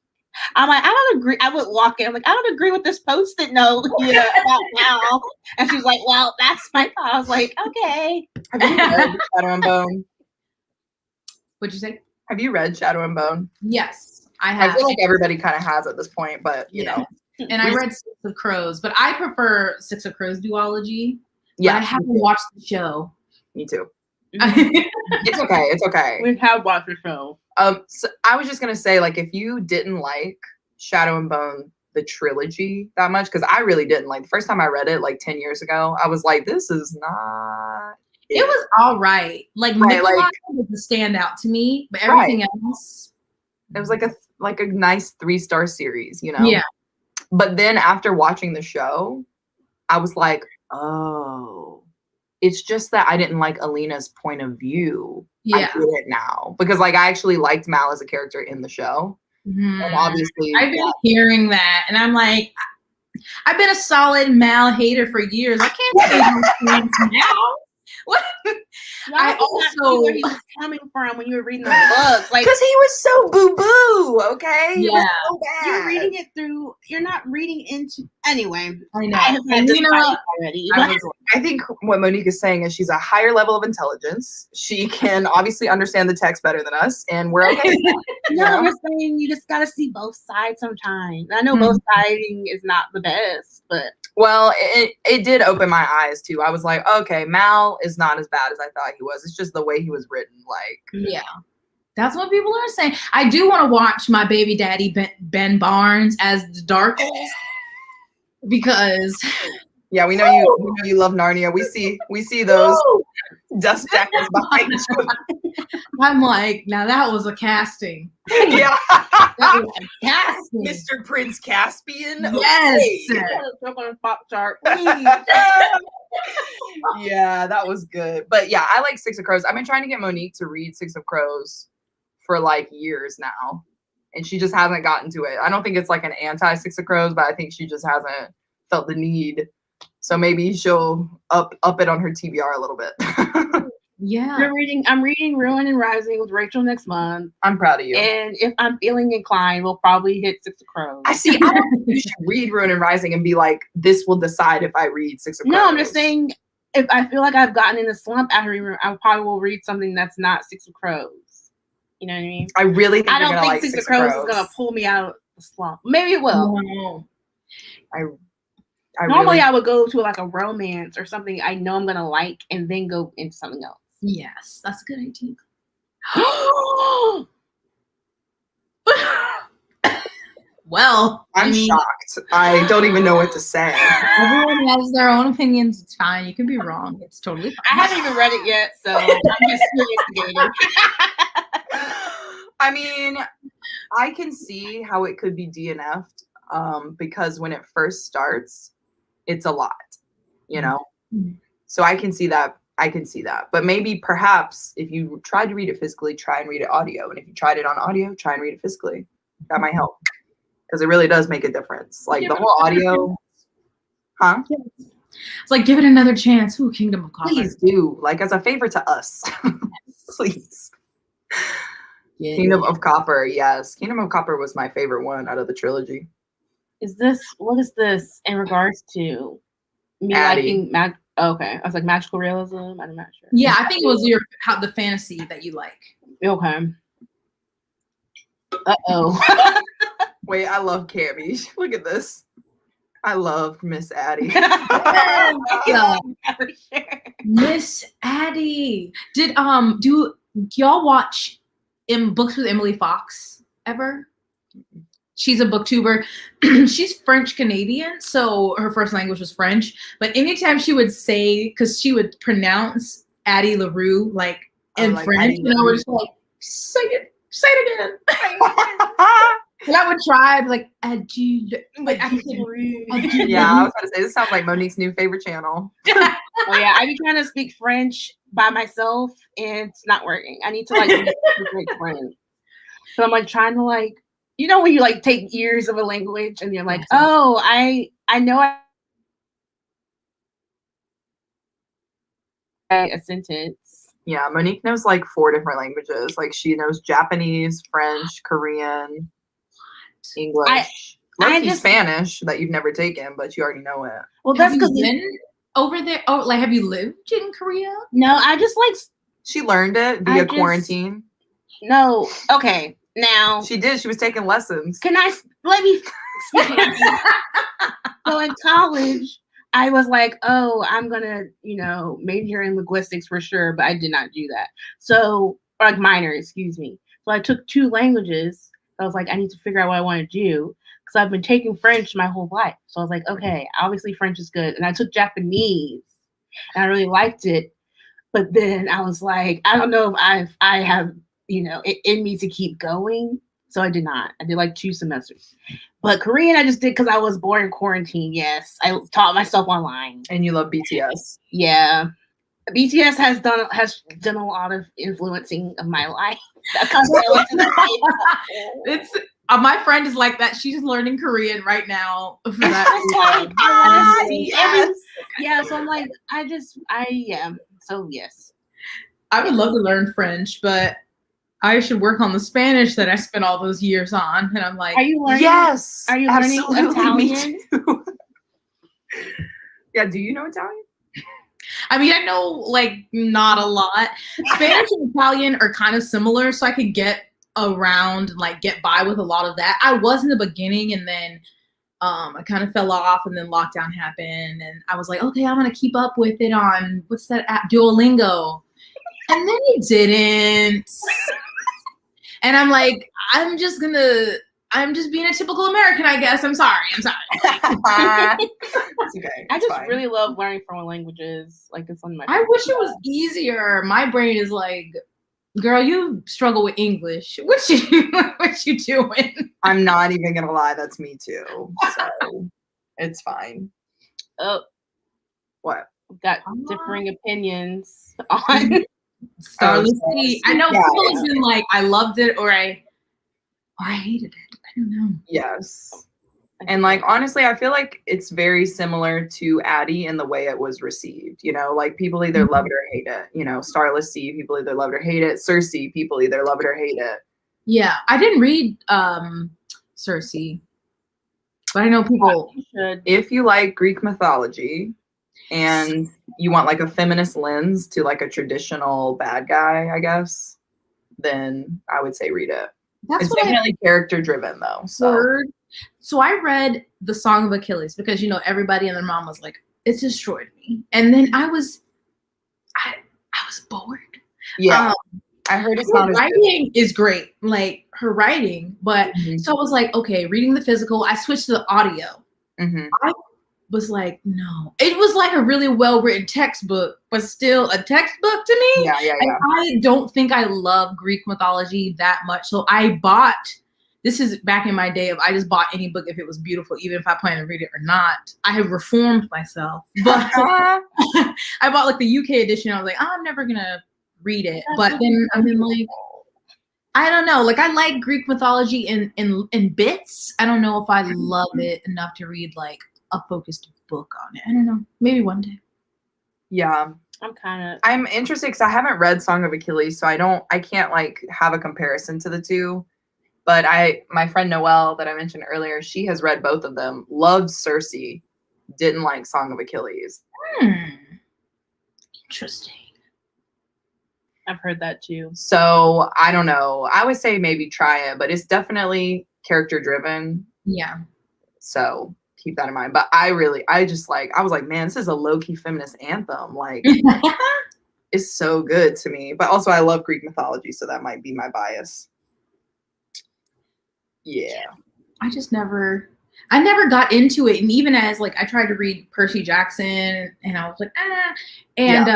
B: I'm like, I don't agree. I would walk in. I'm like, I don't agree with this post-it note about now. And she's like, well, that's my thought. I was like, okay.
A: Have you read Shadow and Bone?
C: What'd you say?
A: Have you read Shadow and Bone?
C: Yes, I have.
A: I feel like everybody kind of has at this point, but you know.
C: And I read Six of Crows, but I prefer Six of Crows duology.
A: Yeah,
C: I haven't watched the show.
A: Me too. It's okay. It's okay.
B: We have watched the show.
A: So I was just gonna say, like, if you didn't like Shadow and Bone, the trilogy that much, because I really didn't. Like the first time I read it, like 10 years ago, I was like, this is not.
C: It was all right. Like
A: right,
C: Nikolai was the standout to me, but everything else.
A: It was like a nice 3-star series, you know.
C: Yeah.
A: But then after watching the show, I was like, oh. It's just that I didn't like Alina's point of view.
C: Yeah.
A: I get it now. Because like I actually liked Mal as a character in the show.
C: Mm-hmm.
A: And obviously
C: I've been hearing that, and I'm like, I've been a solid Mal hater for years. I can't say now. What?
B: I also where he was coming from when you were reading the books, like
A: because he was so boo boo. Okay,
C: yeah,
A: so
B: you're reading it through. You're not reading into anyway.
C: I know.
B: I have had this already.
A: I think what Monique is saying is she's a higher level of intelligence. She can obviously understand the text better than us, and we're okay.
B: No, I'm just saying you just gotta see both sides sometimes. I know both siding is not the best, but
A: well, it did open my eyes too. I was like, okay, Mal is not as bad as I thought he was. It's just the way he was written. Like,
C: yeah, that's what people are saying. I do want to watch my baby daddy Ben Barnes as the Darkles because
A: yeah, we know you love Narnia. We see those dust jackets behind you.
C: I'm like, now that was a casting.
A: Yeah.
C: That was a casting.
A: Mr. Prince Caspian.
C: Yes.
A: Yeah, that was good. But yeah, I like Six of Crows. I've been trying to get Monique to read Six of Crows for like years now. And she just hasn't gotten to it. I don't think it's like an anti Six of Crows, but I think she just hasn't felt the need. So maybe she'll up it on her TBR a little bit.
C: Yeah.
B: I'm reading Ruin and Rising with Rachel next month.
A: I'm proud of you.
B: And if I'm feeling inclined, we'll probably hit Six of Crows.
A: I see. I don't think you should read Ruin and Rising and be like, this will decide if I read Six of Crows.
B: No, I'm just saying if I feel like I've gotten in a slump after reading, I probably will read something that's not Six of Crows. You know what I mean?
A: I really think
B: I don't think
A: like
B: Six of Crows is gonna pull me out of the slump. Maybe it will.
C: No.
B: Normally I would go to like a romance or something I know I'm gonna like and then go into something else.
C: Yes, that's a good idea. Well,
A: I'm shocked. I don't even know what to say.
C: Everyone has their own opinions. It's fine. You can be wrong. It's totally fine.
B: I haven't even read it yet, so I'm just investigating.
A: I mean, I can see how it could be DNF'd because when it first starts, it's a lot, you know?
C: Mm-hmm.
A: So I can see that. But maybe perhaps if you tried to read it physically, try and read it audio. And if you tried it on audio, try and read it physically. That might help. Because it really does make a difference. Like the whole audio. Huh?
C: It's like, give it another chance. Ooh, Kingdom of Copper.
A: Please do. Like as a favor to us. Please. Yeah. Kingdom of Copper, yes. Kingdom of Copper was my favorite one out of the trilogy.
B: What is this in regards to me
A: Addie.
B: liking okay. I was like magical realism. I'm not sure.
C: Yeah, I think it was the fantasy that you like.
B: Okay. Uh-oh.
A: Wait, I love Cammy. Look at this. I love Miss Addie.
C: Yeah. Miss Addie. Did do y'all watch in Books with Emily Fox ever? She's a booktuber. She's French Canadian, so her first language was French. But anytime she would say, because she would pronounce Addie LaRue like in
A: like
C: French,
A: Addie
C: and I would just like, say it again. And I would try, like, Addie, but I can't read.
A: Yeah, I was going to say, this sounds like Monique's new favorite channel.
B: Oh yeah, I be trying to speak French by myself, and it's not working. I need to like make a great friend. So I'm like trying to like, you know, when you like take years of a language and you're like, oh, I know a sentence.
A: Yeah, Monique knows like 4 different languages. Like she knows Japanese, French, Korean, English.
B: I
A: Low-key
B: just-
A: Spanish that you've never taken, but you already know it.
B: Well, that's
C: Have you
B: because
C: been over there? Oh, like, have you lived in Korea?
B: no, I just like
A: She learned it via quarantine.
B: no. Okay, now
A: She did. She was taking lessons.
B: can I let me speak? So in college, I was like, oh, I'm gonna, you know, major in linguistics for sure, but I did not do that. So, or like minor, excuse me. So I took 2 languages. I was like, I need to figure out what I want to do because I've been taking French my whole life. So I was like, okay, obviously French is good. And I took Japanese, and I really liked it. But then I was like, I don't know if I have, you know, it in me to keep going. So I did not. I did like 2 semesters. But Korean, I just did because I was born in quarantine. Yes, I taught myself online.
A: And you love BTS.
B: Yeah, BTS has done a lot of influencing of my life.
C: It's my friend is like that. She's learning Korean right now for that.
B: Yeah, so I'm like, So yes,
C: I would love to learn French, but I should work on the Spanish that I spent all those years on. And I'm like,
B: are you learning?
A: Yes.
B: Are you learning
A: absolutely,
B: Italian?
A: me too. Yeah, do you know Italian?
C: I mean, I know like not a lot. Spanish and Italian are kind of similar, so I could get around, like get by with a lot of that. I was in the beginning, and then I kind of fell off, and then lockdown happened, and I was like, okay, I'm gonna keep up with it on what's that app, Duolingo, and then it didn't. And I'm like, I'm just being a typical American, I guess. I'm sorry.
A: It's okay.
B: I
A: It's
B: just
A: fine.
B: really love learning foreign languages. Like it's on my.
C: I wish it was easier. My brain is like, girl, you struggle with English. What you doing?
A: I'm not even gonna lie, that's me too. So it's fine.
B: Oh,
A: What?
B: we've got differing opinions on.
C: Starless Sea. I know
A: Yeah.
C: people have been like, I loved it or I hated it. I don't know.
A: Yes. And like honestly, I feel like it's very similar to Addie in the way it was received. You know, like people either love it or hate it. You know, Starless Sea, people either love it or hate it. Cersei, people either love it or hate it.
C: Yeah, I didn't read Cersei, but I know people
B: should.
A: If you like Greek mythology and you want like a feminist lens to like a traditional bad guy, I guess, then I would say read it.
C: That's
A: It's
C: what
A: definitely character driven though. So
C: heard. So I read the Song of Achilles because you know everybody and their mom was like, it destroyed me, and then I was bored.
A: yeah, I heard it's not
C: Her
A: as good.
C: writing is great, like her writing, but
A: Mhm.
C: so I was like, okay, reading the physical. I switched to the audio.
A: Mhm.
C: Was like, no, it was like a really well written textbook, but still a textbook to me.
A: Yeah.
C: And I don't think I love Greek mythology that much, so I bought. This is back in my day of I just bought any book if it was beautiful, even if I plan to read it or not. I have reformed myself, but I bought like the UK edition. I was like, I'm never gonna read it, but then I mean, like, I don't know. Like, I like Greek mythology in bits. I don't know if I love it enough to read like a focused book on it. I don't know. Maybe one day.
A: Yeah. I'm interested because I haven't read Song of Achilles, so I can't like have a comparison to the two. But my friend Noelle that I mentioned earlier, she has read both of them, loved Cersei, didn't like Song of Achilles.
C: Interesting.
B: I've heard that too.
A: So I don't know. I would say maybe try it, but it's definitely character driven.
C: Yeah.
A: So keep that in mind. But I was like, man, this is a low-key feminist anthem. Like is so good to me. But also I love Greek mythology, so that might be my bias. Yeah.
C: I never got into it. And even as like I tried to read Percy Jackson and I was like, and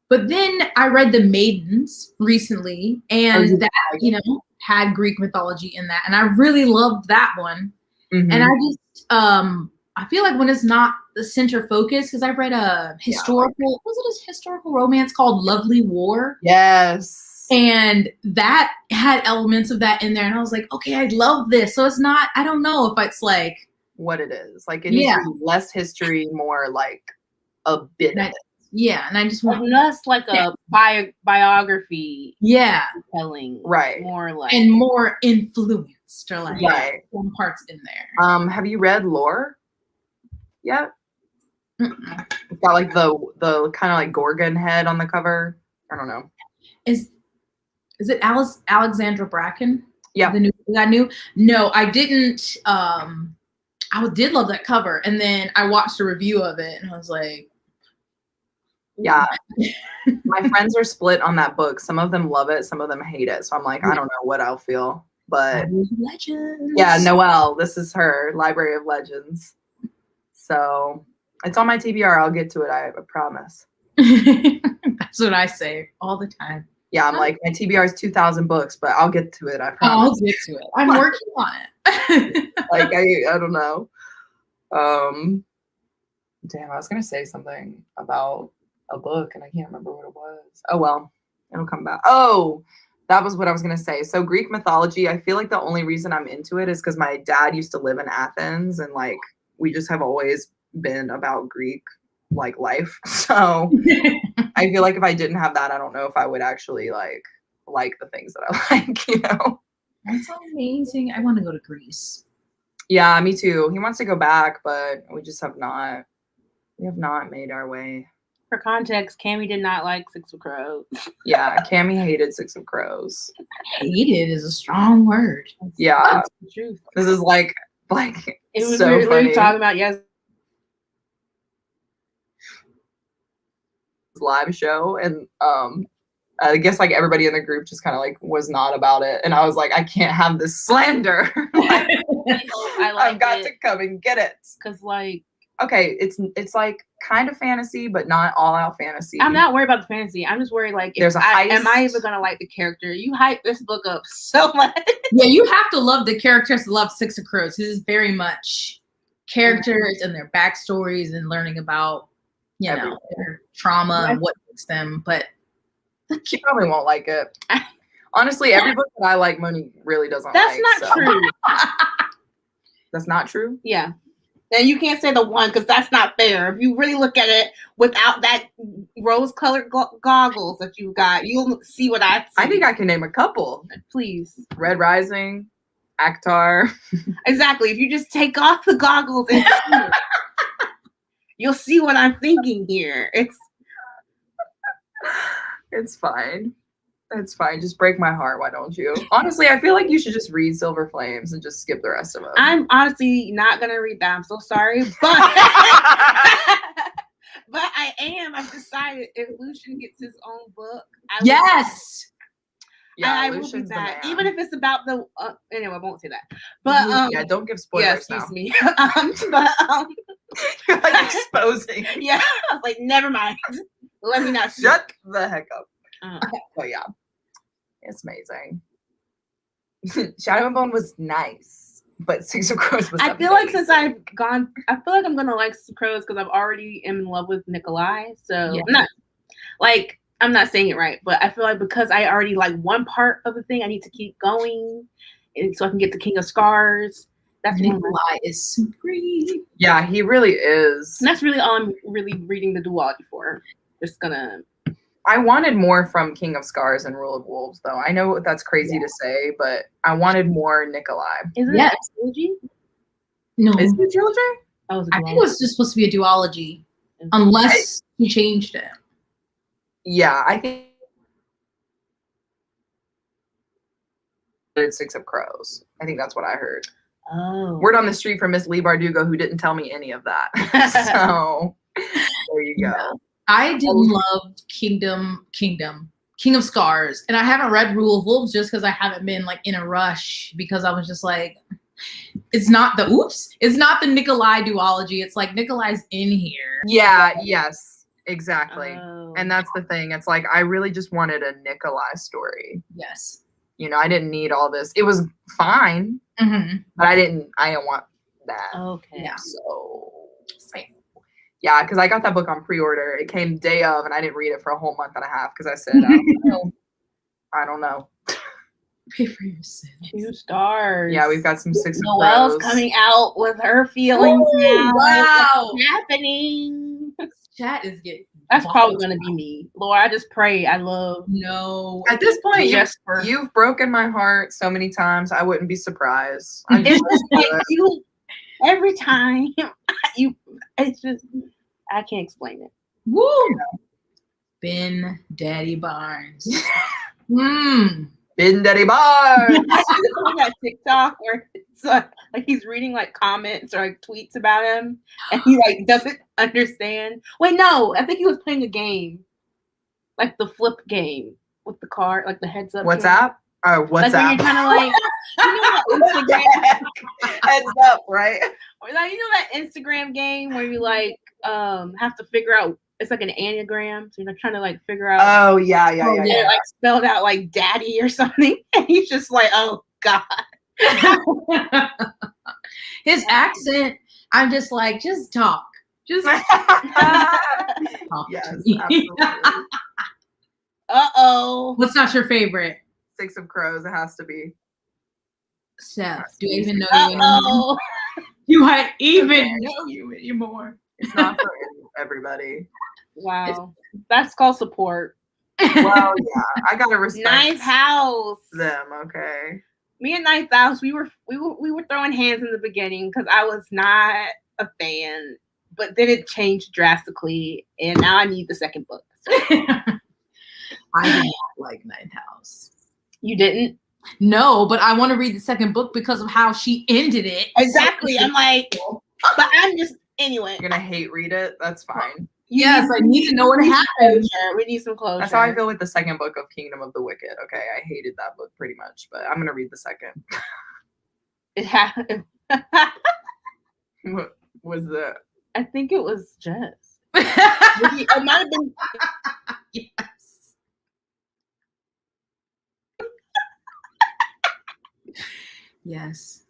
C: but then I read The Maidens recently, and that, you know, had Greek mythology in that. And I really loved that one. Mm-hmm. And I just I feel like when it's not the center focus, because I read a historical, was it a historical romance called Lovely War?
A: Yes.
C: And that had elements of that in there. And I was like, okay, I love this. So it's not, I don't know if it's like
A: what it is. Like it needs to be less history, more like a bit of it.
C: Yeah. And I just want
B: less like a biography.
C: Yeah.
B: Telling.
A: Right.
B: More like.
C: And more influenced or like some parts in there.
A: Have you read Lore yet? Mm-mm. It's got like the kind of like Gorgon head on the cover. I don't know.
C: Is it Alexandra Bracken?
A: Yeah.
C: The new that new? No, I didn't. I did love that cover, and then I watched a review of it, and I was like,
A: yeah. My friends are split on that book. Some of them love it, some of them hate it. So I'm like, I don't know what I'll feel. But
C: Legends.
A: Yeah, Noelle, this is her Library of Legends. So it's on my TBR. I'll get to it. I promise.
C: That's what I say all the time.
A: Yeah, I'm like, my TBR is 2,000 books, but I'll get to it. I promise.
C: I'll get to it. I'm working on it.
A: Like, I don't know. Damn, I was going to say something about a book, and I can't remember what it was. Oh, well, it'll come back. Oh, that was what I was going to say. So Greek mythology, I feel like the only reason I'm into it is because my dad used to live in Athens, and, like, we just have always been about Greek, like, life. So I feel like if I didn't have that, I don't know if I would actually like the things that I like, you know?
C: That's amazing. I want to go to Greece.
A: Yeah, me too. He wants to go back, but we have not made our way.
B: For context, Cammie did not like Six of Crows.
A: Yeah, Cammie hated Six of Crows.
C: Hated is a strong word.
A: Yeah.
B: That's the truth.
A: This is like
B: it was
A: so funny.
B: Talking about
A: live show, and I guess like everybody in the group just kind of like was not about it, and I was like, I can't have this slander. I've got to come and get it,
B: because like,
A: okay, it's like kind of fantasy, but not all out fantasy.
B: I'm not worried about the fantasy. I'm just worried like,
A: there's a heist.
B: Am I even gonna like the character? You hype this book up so much.
C: Yeah, you have to love the characters to love Six of Crows. This is very much characters and their backstories and learning about, you know, their trauma and what makes them. But
A: she probably won't like it. Honestly, every book that I like, Monique really doesn't
B: That's
A: like.
B: That's not true.
A: That's not true?
B: Yeah. And you can't say the one, because that's not fair. If you really look at it without that rose-colored goggles that you got, you'll see what I see.
A: I think I can name a couple.
B: Please.
A: Red Rising, Akhtar.
B: Exactly. If you just take off the goggles and see it, you'll see what I'm thinking here.
A: It's fine. It's fine. Just break my heart. Why don't you? Honestly, I feel like you should just read Silver Flames and just skip the rest of them.
B: I'm honestly not going to read that. I'm so sorry. But but I am. I've decided if Lucian gets his own book.
C: Yes.
A: Yeah,
B: I will be that. Even if it's about the anyway, I won't say that. But
A: yeah, don't give spoilers now.
B: Excuse me.
A: You're like exposing.
B: Yeah, I was like, never mind. Let me not
A: shut the heck up. But yeah, it's amazing. Shadow and Bone was nice, but Six of Crows was.
B: I feel like since I've gone, I feel like I'm gonna like Six of Crows because I've already am in love with Nikolai. So I'm not saying it right, but I feel like because I already like one part of the thing, I need to keep going, and so I can get the King of Scars. That's
C: Nikolai is supreme.
A: Yeah, he really is.
B: And that's really all I'm really reading the duology for. Just gonna.
A: I wanted more from King of Scars and Rule of Wolves, though. I know that's crazy to say, but I wanted more Nikolai.
B: Isn't it a trilogy?
C: No.
A: Is it a trilogy?
C: I think it was just supposed to be a duology, unless he changed it.
A: Yeah, I think it's Six of Crows. I think that's what I heard.
B: Oh.
A: Word on the street from Miss Lee Bardugo, who didn't tell me any of that. So there you go.
C: Yeah. I did love King of Scars, and I haven't read Rule of Wolves just because I haven't been like in a rush, because I was just like, it's not the Nikolai duology. It's like Nikolai's in here.
A: Yeah, yes, exactly.
B: Oh.
A: And that's the thing. It's like I really just wanted a Nikolai story.
C: Yes.
A: You know, I didn't need all this. It was fine, but I didn't want that.
B: Okay.
C: Yeah.
A: So yeah, because I got that book on pre-order. It came day of, and I didn't read it for a whole month and a half because I said, I don't know.
C: Pay for your sins.
B: 2 stars.
A: Yeah, we've got some 6 of
B: Noelle's
A: Crows.
B: coming out with her feelings now.
C: Wow.
B: What's happening?
C: Chat is getting.
B: That's probably going to be me. Lord, I just pray. I love.
C: No.
A: At this point,
B: Jesper.
A: you've broken my heart so many times. I wouldn't be surprised.
B: It's just like you. Every time it's just, I can't explain it.
C: Woo! Ben Daddy Barnes.
A: Ben Daddy Barnes.
B: I see that TikTok where it's like he's reading like comments or like tweets about him, and he like doesn't understand. Wait, no, I think he was playing a game, like the flip game with the card, like the heads up.
A: WhatsApp? Oh, WhatsApp.
B: Like when you're trying to like, you know that Instagram
A: heads up, right?
B: or like, you know that Instagram game where you like have to figure out, it's like an anagram, so you're like trying to like figure out.
A: Oh yeah.
B: It like spelled out like daddy or something, and he's just like, oh god.
C: His accent, I'm just like, just talk. Just talk
A: Yes,
C: to me.
A: absolutely.
B: Uh-oh.
C: What's not your favorite?
A: 6 of Crows, it has to be.
C: Seth, do I even know you anymore?
B: Uh-oh.
C: Do I even know you anymore?
A: It's not for everybody.
B: Wow. That's called support.
A: Well, yeah, I gotta respect
B: Ninth house.
A: them. Okay.
B: Me and Ninth house, we were throwing hands in the beginning because I was not a fan, but then it changed drastically, and now I need the second book. So.
C: I did not like Ninth House.
B: You didn't?
C: No, but I want to read the second book because of how she ended it.
B: Exactly. I'm like, but I'm just, anyway.
A: You're gonna hate read it. That's fine.
C: Yes, I need to know what happened.
B: We need some closure.
A: That's how I feel with the second book of Kingdom of the Wicked. Okay, I hated that book pretty much, but I'm gonna read the second.
B: It happened.
A: What was the?
B: I think it was Jess. It might have been.
C: Yes. Yes.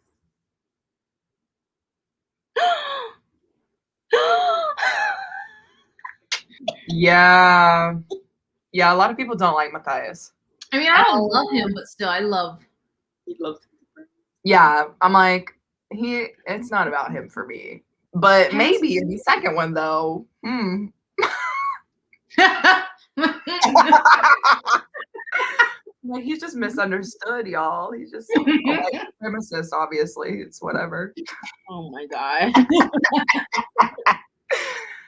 A: Yeah. A lot of people don't like Matthias.
C: I mean, I don't love him, but still, I love. He loves him.
A: Yeah, I'm like it's not about him for me. But maybe in the second one though. Like he's just misunderstood, y'all. He's just like a supremacist, obviously. It's whatever.
B: Oh my god.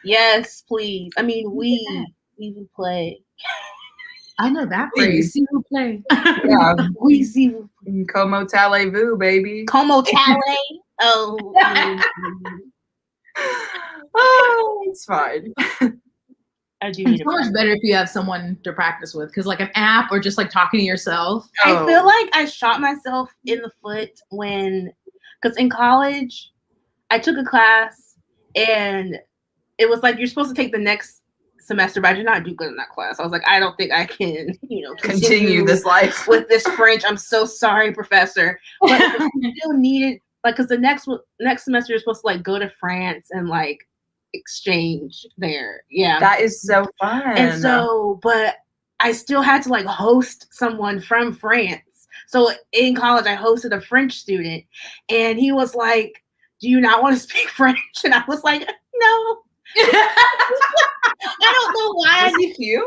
B: Yes, please. I mean, we will play.
C: I know that phrase. See who play.
A: Yeah.
B: We see
A: Como talez-vous, baby.
B: Como Tale. Oh.
A: Oh, it's fine.
B: I do
C: It's
B: need
C: so much better if you have someone to practice with, because like an app or just like talking to yourself.
B: I feel like I shot myself in the foot because in college, I took a class and it was like, you're supposed to take the next semester, but I did not do good in that class. I was like, I don't think I can,
A: continue this life
B: with this French. I'm so sorry, professor. But I still needed, like, because the next semester you're supposed to like go to France and like exchange there. Yeah.
A: That is so fun.
B: And so, but I still had to like host someone from France. So in college, I hosted a French student and he was like, do you not want to speak French? And I was like, no. I don't know why.
A: Was he cute?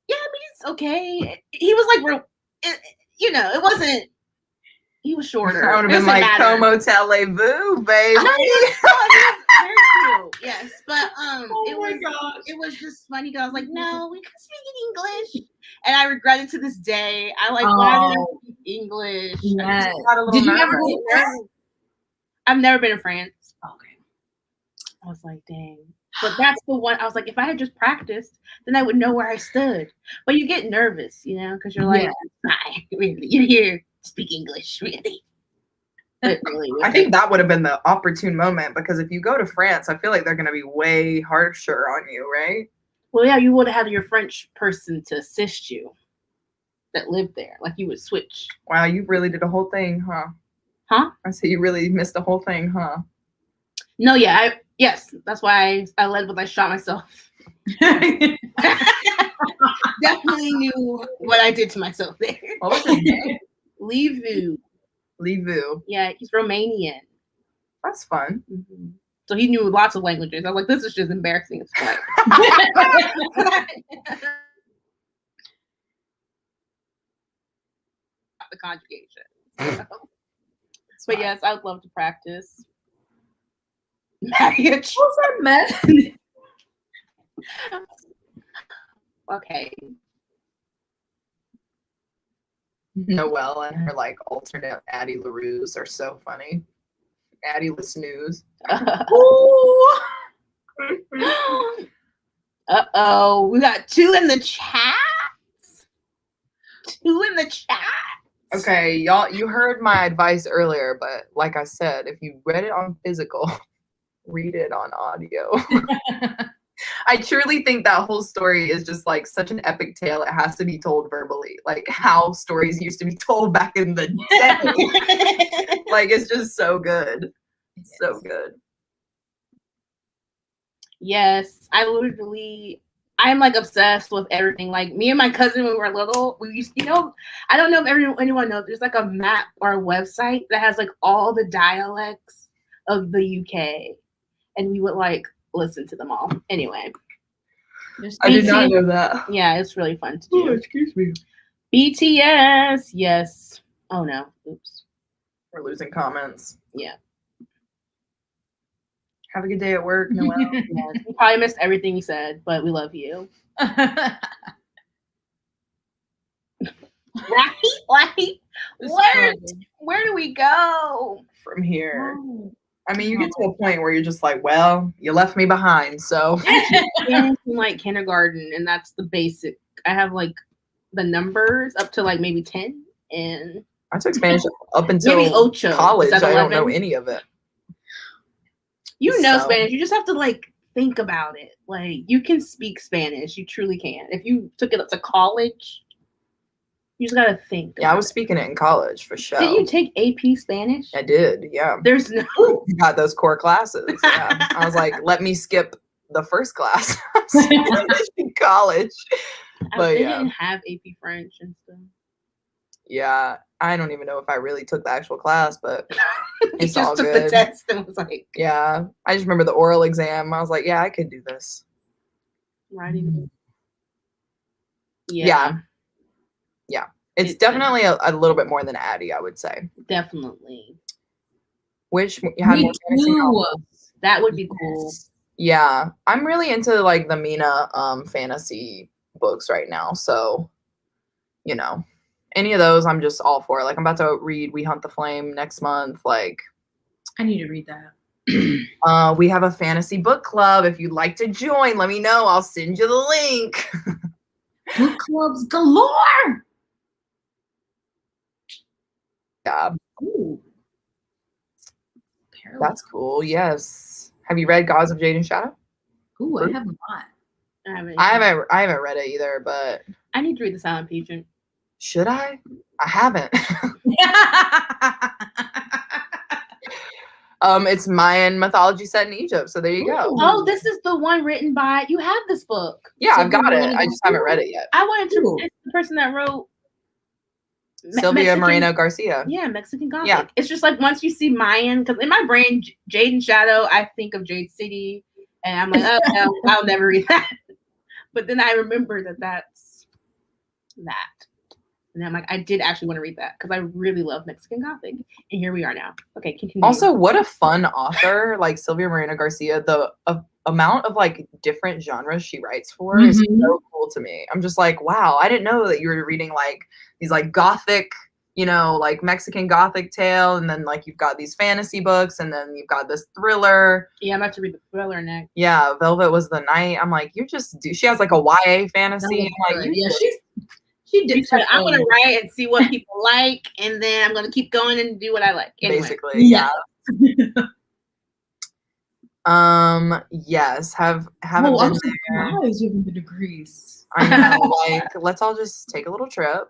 B: Yeah, I mean, it's okay. He was like, it wasn't, he was shorter.
A: I would have been like, Como talez-vous, baby.
B: Very cute. Yes. But
C: gosh.
B: it was just funny because I was like, no, we can speak in English. And I regret it to this day. I like wanted to speak English.
C: Yes. Did you ever go to France?
B: I've never been to France.
C: Okay.
B: I was like, dang. But that's the one I was like, if I had just practiced, then I would know where I stood. But you get nervous, because you're like, "Hi, really, you're here to speak English, really." But really,
A: I think that would have been the opportune moment, because if you go to France, I feel like they're going to be way harsher on you, right?
B: Well, yeah, you would have had your French person to assist you that lived there. Like you would switch.
A: Wow, you really did a whole thing, huh?
B: Huh?
A: I say you really missed the whole thing, huh?
B: No, yeah, yes. That's why I led with I shot myself. Definitely knew what I did to myself there.
A: What was his name?
B: Livu.
A: Livu.
B: Yeah, he's Romanian.
A: That's fun.
B: Mm-hmm. So he knew lots of languages. I was like, this is just embarrassing as fuck. The conjugation. So. But yes, I would love to practice. Marriage.
C: What's that, man?
B: Okay.
A: Noelle and her like alternate Addie LaRue's are so funny. Addie La Snooze.
B: Uh-oh. We got 2 in the chat. 2 in the chat.
A: Okay, y'all, you heard my advice earlier, but like I said, if you read it on physical, read it on audio. I truly think that whole story is just like such an epic tale. It has to be told verbally, like how stories used to be told back in the day. Like, it's just so good. So good.
B: Yes, I'm like obsessed with everything. Like me and my cousin when we were little, we used, I don't know if anyone knows, there's like a map or a website that has like all the dialects of the UK, and we would like listen to them all. Anyway,
A: I did not know that.
B: Yeah, it's really fun to do.
A: Oh, excuse me.
B: BTS, yes. Oh no, oops.
A: We're losing comments.
B: Yeah.
A: Have a good day at work, Noelle.
B: Yes, we probably missed everything you said, but we love you. Right? Where do we go
A: from here? Oh. I mean, you get to a point where you're just like, well, you left me behind, so.
B: In like kindergarten, and that's the basic. I have like the numbers up to like maybe 10, and
A: I took Spanish up until college. I don't know any of it.
B: You know Spanish. You just have to like think about it. Like you can speak Spanish. You truly can. If you took it up to college, you just gotta think.
A: Yeah, I was speaking it in college for sure.
B: Did you take AP Spanish?
A: I did. Yeah.
B: There's no.
A: Got those core classes. Yeah. I was like, let me skip the first class in college. But
B: they didn't have AP French and stuff.
A: Yeah, I don't even know if I really took the actual class, but it's
B: just
A: all
B: took
A: good.
B: The test and was like,
A: yeah, I just remember the oral exam. I was like, yeah, I could do this.
B: Writing.
A: Yeah. It's definitely a little bit more than Addie, I would say.
B: Definitely.
A: Wish you had more fantasy novels.
B: That would be cool.
A: Yeah, I'm really into like the Mina fantasy books right now, so any of those I'm just all for. Like I'm about to read We Hunt the Flame next month. Like
C: I need to read that.
A: We have a fantasy book club. If you'd like to join, let me know. I'll send you the link.
C: Book clubs galore.
A: Yeah.
C: Ooh.
A: That's cool. Yes. Have you read Gods of Jade and Shadow?
C: Ooh, I have not.
A: I haven't read it either, but
B: I need to read The Silent Patron.
A: Should I? I haven't. It's Mayan mythology set in Egypt, so there you go.
B: Oh, this is the one written by. You have this book.
A: Yeah, I've got it. I just haven't read it yet.
B: I wanted to. It's the person that wrote
A: Sylvia Moreno Garcia.
B: Yeah, Mexican Gothic.
A: Yeah.
B: It's just like once you see Mayan, because in my brain, Jade and Shadow, I think of Jade City, and I'm like, oh no, I'll never read that. But then I remember that's that. And I'm like, I did actually want to read that because I really love Mexican Gothic. And here we are now. Okay, continue.
A: Also, what a fun author, like Sylvia Moreno Garcia. The amount of like different genres she writes for is so cool to me. I'm just like, wow, I didn't know that you were reading like these like Gothic like Mexican Gothic tale, and then like you've got these fantasy books, and then you've got this thriller.
B: Yeah, I'm about to read the thriller next.
A: Yeah, Velvet Was the Night. I'm like, she has like a YA fantasy. I'm like,
C: she did.
B: I'm gonna write and see what people like, and then I'm gonna keep going and do what I like. Anyway.
A: Basically, yeah. Yes, haven't been there.
C: You haven't been to Greece.
A: I know, like, let's all just take a little trip.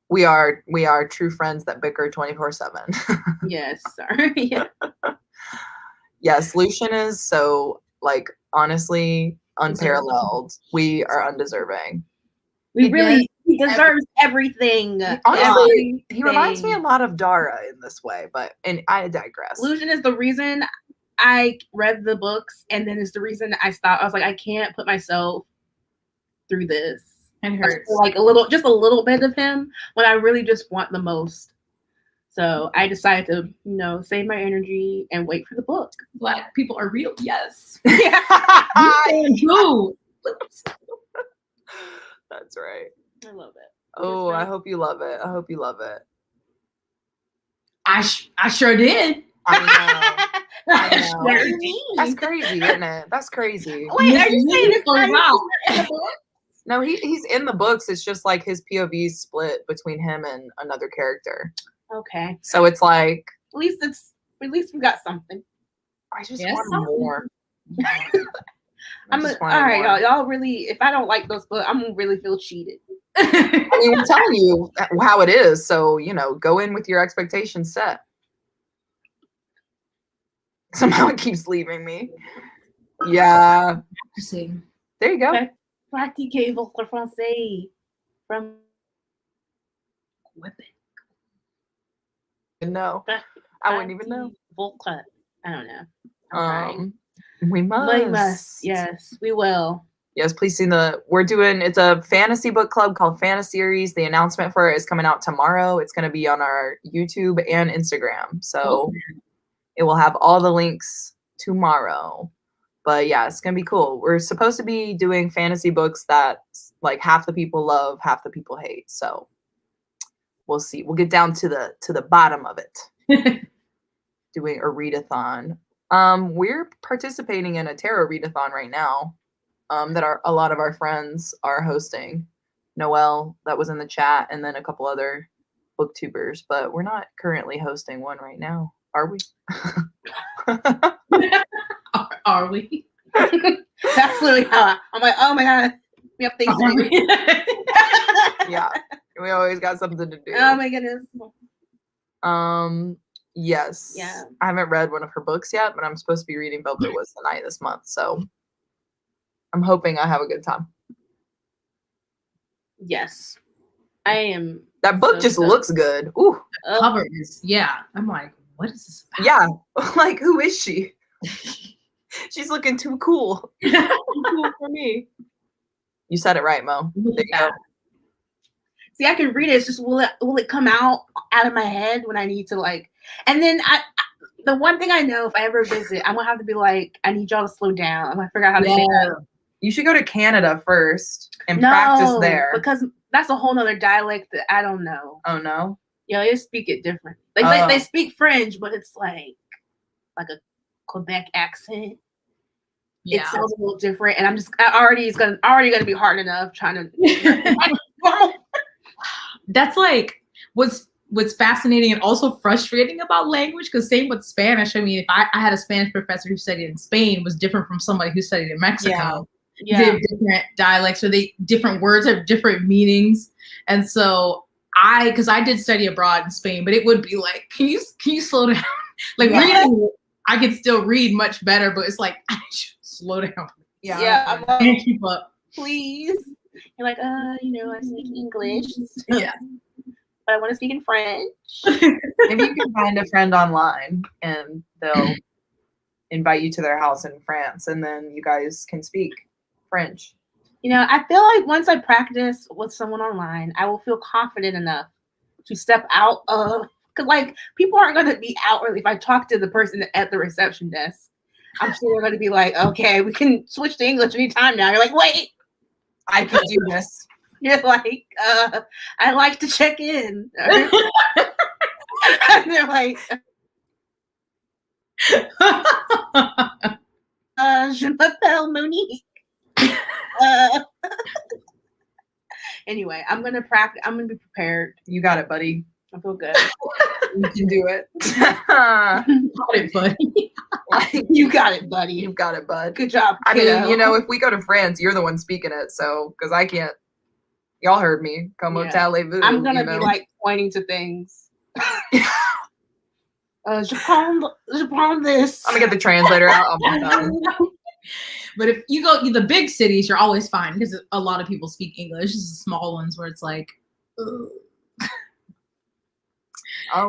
A: We are true friends that bicker 24/7.
B: Yes, sorry. Yeah.
A: Yes, Lucian is so, like, honestly unparalleled. We are undeserving.
B: He deserves everything.
A: Honestly, he reminds me a lot of Dara in this way, and I digress.
B: Lucian is the reason I read the books, and then it's the reason I stopped. I was like, I can't put myself through this.
C: It hurts.
B: Like just a little bit of him when I really just want the most. So I decided to, save my energy and wait for the book.
C: Black people are real. Yes.
B: Yeah.
C: No.
A: That's right.
B: I love it.
A: Oh, I hope you love it.
C: I sure did.
A: I know.
B: That's
A: crazy, isn't it? That's crazy.
B: Wait, are you saying it's not
A: No, he's in the books. It's just like his POV is split between him and another character.
B: Okay.
A: So it's like
B: at least we got something.
A: I just want more.
B: All right, y'all really, if I don't like those books, I'm gonna really feel cheated.
A: I mean, we're telling you how it is, so go in with your expectations set. Somehow it keeps leaving me. Yeah. There you go.
B: Okay. Pratiquez votre français from
A: Quebec. No, I wouldn't even know.
B: Votre. I don't know.
A: We must.
B: Yes, we will.
A: Yes, please see it's a fantasy book club called Fantaseries. The announcement for it is coming out tomorrow. It's going to be on our YouTube and Instagram. So it will have all the links tomorrow. But yeah, it's going to be cool. We're supposed to be doing fantasy books that like half the people love, half the people hate. So we'll see. We'll get down to the bottom of it. Doing a readathon. We're participating in a tarot readathon right now. That a lot of our friends are hosting. Noelle, that was in the chat, and then a couple other booktubers, but we're not currently hosting one right now, are we?
C: Are we?
B: That's literally how I'm like, oh my god, we have things to do.
A: Yeah, we always got something to do.
B: Oh my goodness.
A: Yes.
B: Yeah.
A: I haven't read one of her books yet, but I'm supposed to be reading Velvet Was the Night this month, so I'm hoping I have a good time.
B: Yes. I am.
A: That book just looks good. Ooh.
C: The cover is, yeah. I'm like, what is this about?
A: Yeah. Like, who is she? She's looking too cool. Too cool for me. You said it right, Mo. There you go.
B: See, I can read it. It's just will it come out of my head when I need to and then the one thing I know, if I ever visit, I'm gonna have to be like, I need y'all to slow down. I'm gonna figure out how to say that.
A: You should go to Canada first and practice there.
B: Because that's a whole nother dialect that I don't know.
A: Oh no?
B: Yeah, they speak it different. Like they speak French, but it's like a Quebec accent. Yeah. It sounds a little different, and it's already gonna be hard enough trying to.
C: That's like what's fascinating and also frustrating about language, because same with Spanish. I mean, if I had a Spanish professor who studied in Spain, was different from somebody who studied in Mexico.
B: Yeah.
C: They have different dialects, or different words have different meanings. And so because I did study abroad in Spain, but it would be like, can you slow down? Reading, I can still read much better, but it's like, I should slow down.
B: Yeah.
C: I can't keep up.
B: Please. You're like, I speak English.
C: Yeah.
B: But I want to speak in French.
A: Maybe you can find a friend online and they'll invite you to their house in France, and then you guys can speak French.
B: I feel like once I practice with someone online, I will feel confident enough to step out of, because people aren't going to be outwardly. If I talk to the person at the reception desk, I'm sure they're going to be like, okay, we can switch to English anytime now. You're like, wait.
A: I can do this.
B: You're like, I like to check in. And they're like, je m'appelle Monique. Anyway, I'm gonna practice. I'm gonna be prepared.
A: You got it, buddy.
B: I feel good.
A: You can do it.
C: Got it, buddy.
B: You got it, buddy.
A: You've got it, bud.
B: Good job.
A: I mean,
B: kiddo.
A: you know, if we go to France, you're the one speaking it, so because I can't. Y'all heard me. Como talez-vous?
B: I'm gonna be like pointing to things. Je prends this.
A: I'm gonna get the translator out. I'll be done.
C: But if you go to the big cities, you're always fine because a lot of people speak English. It's the small ones where it's like,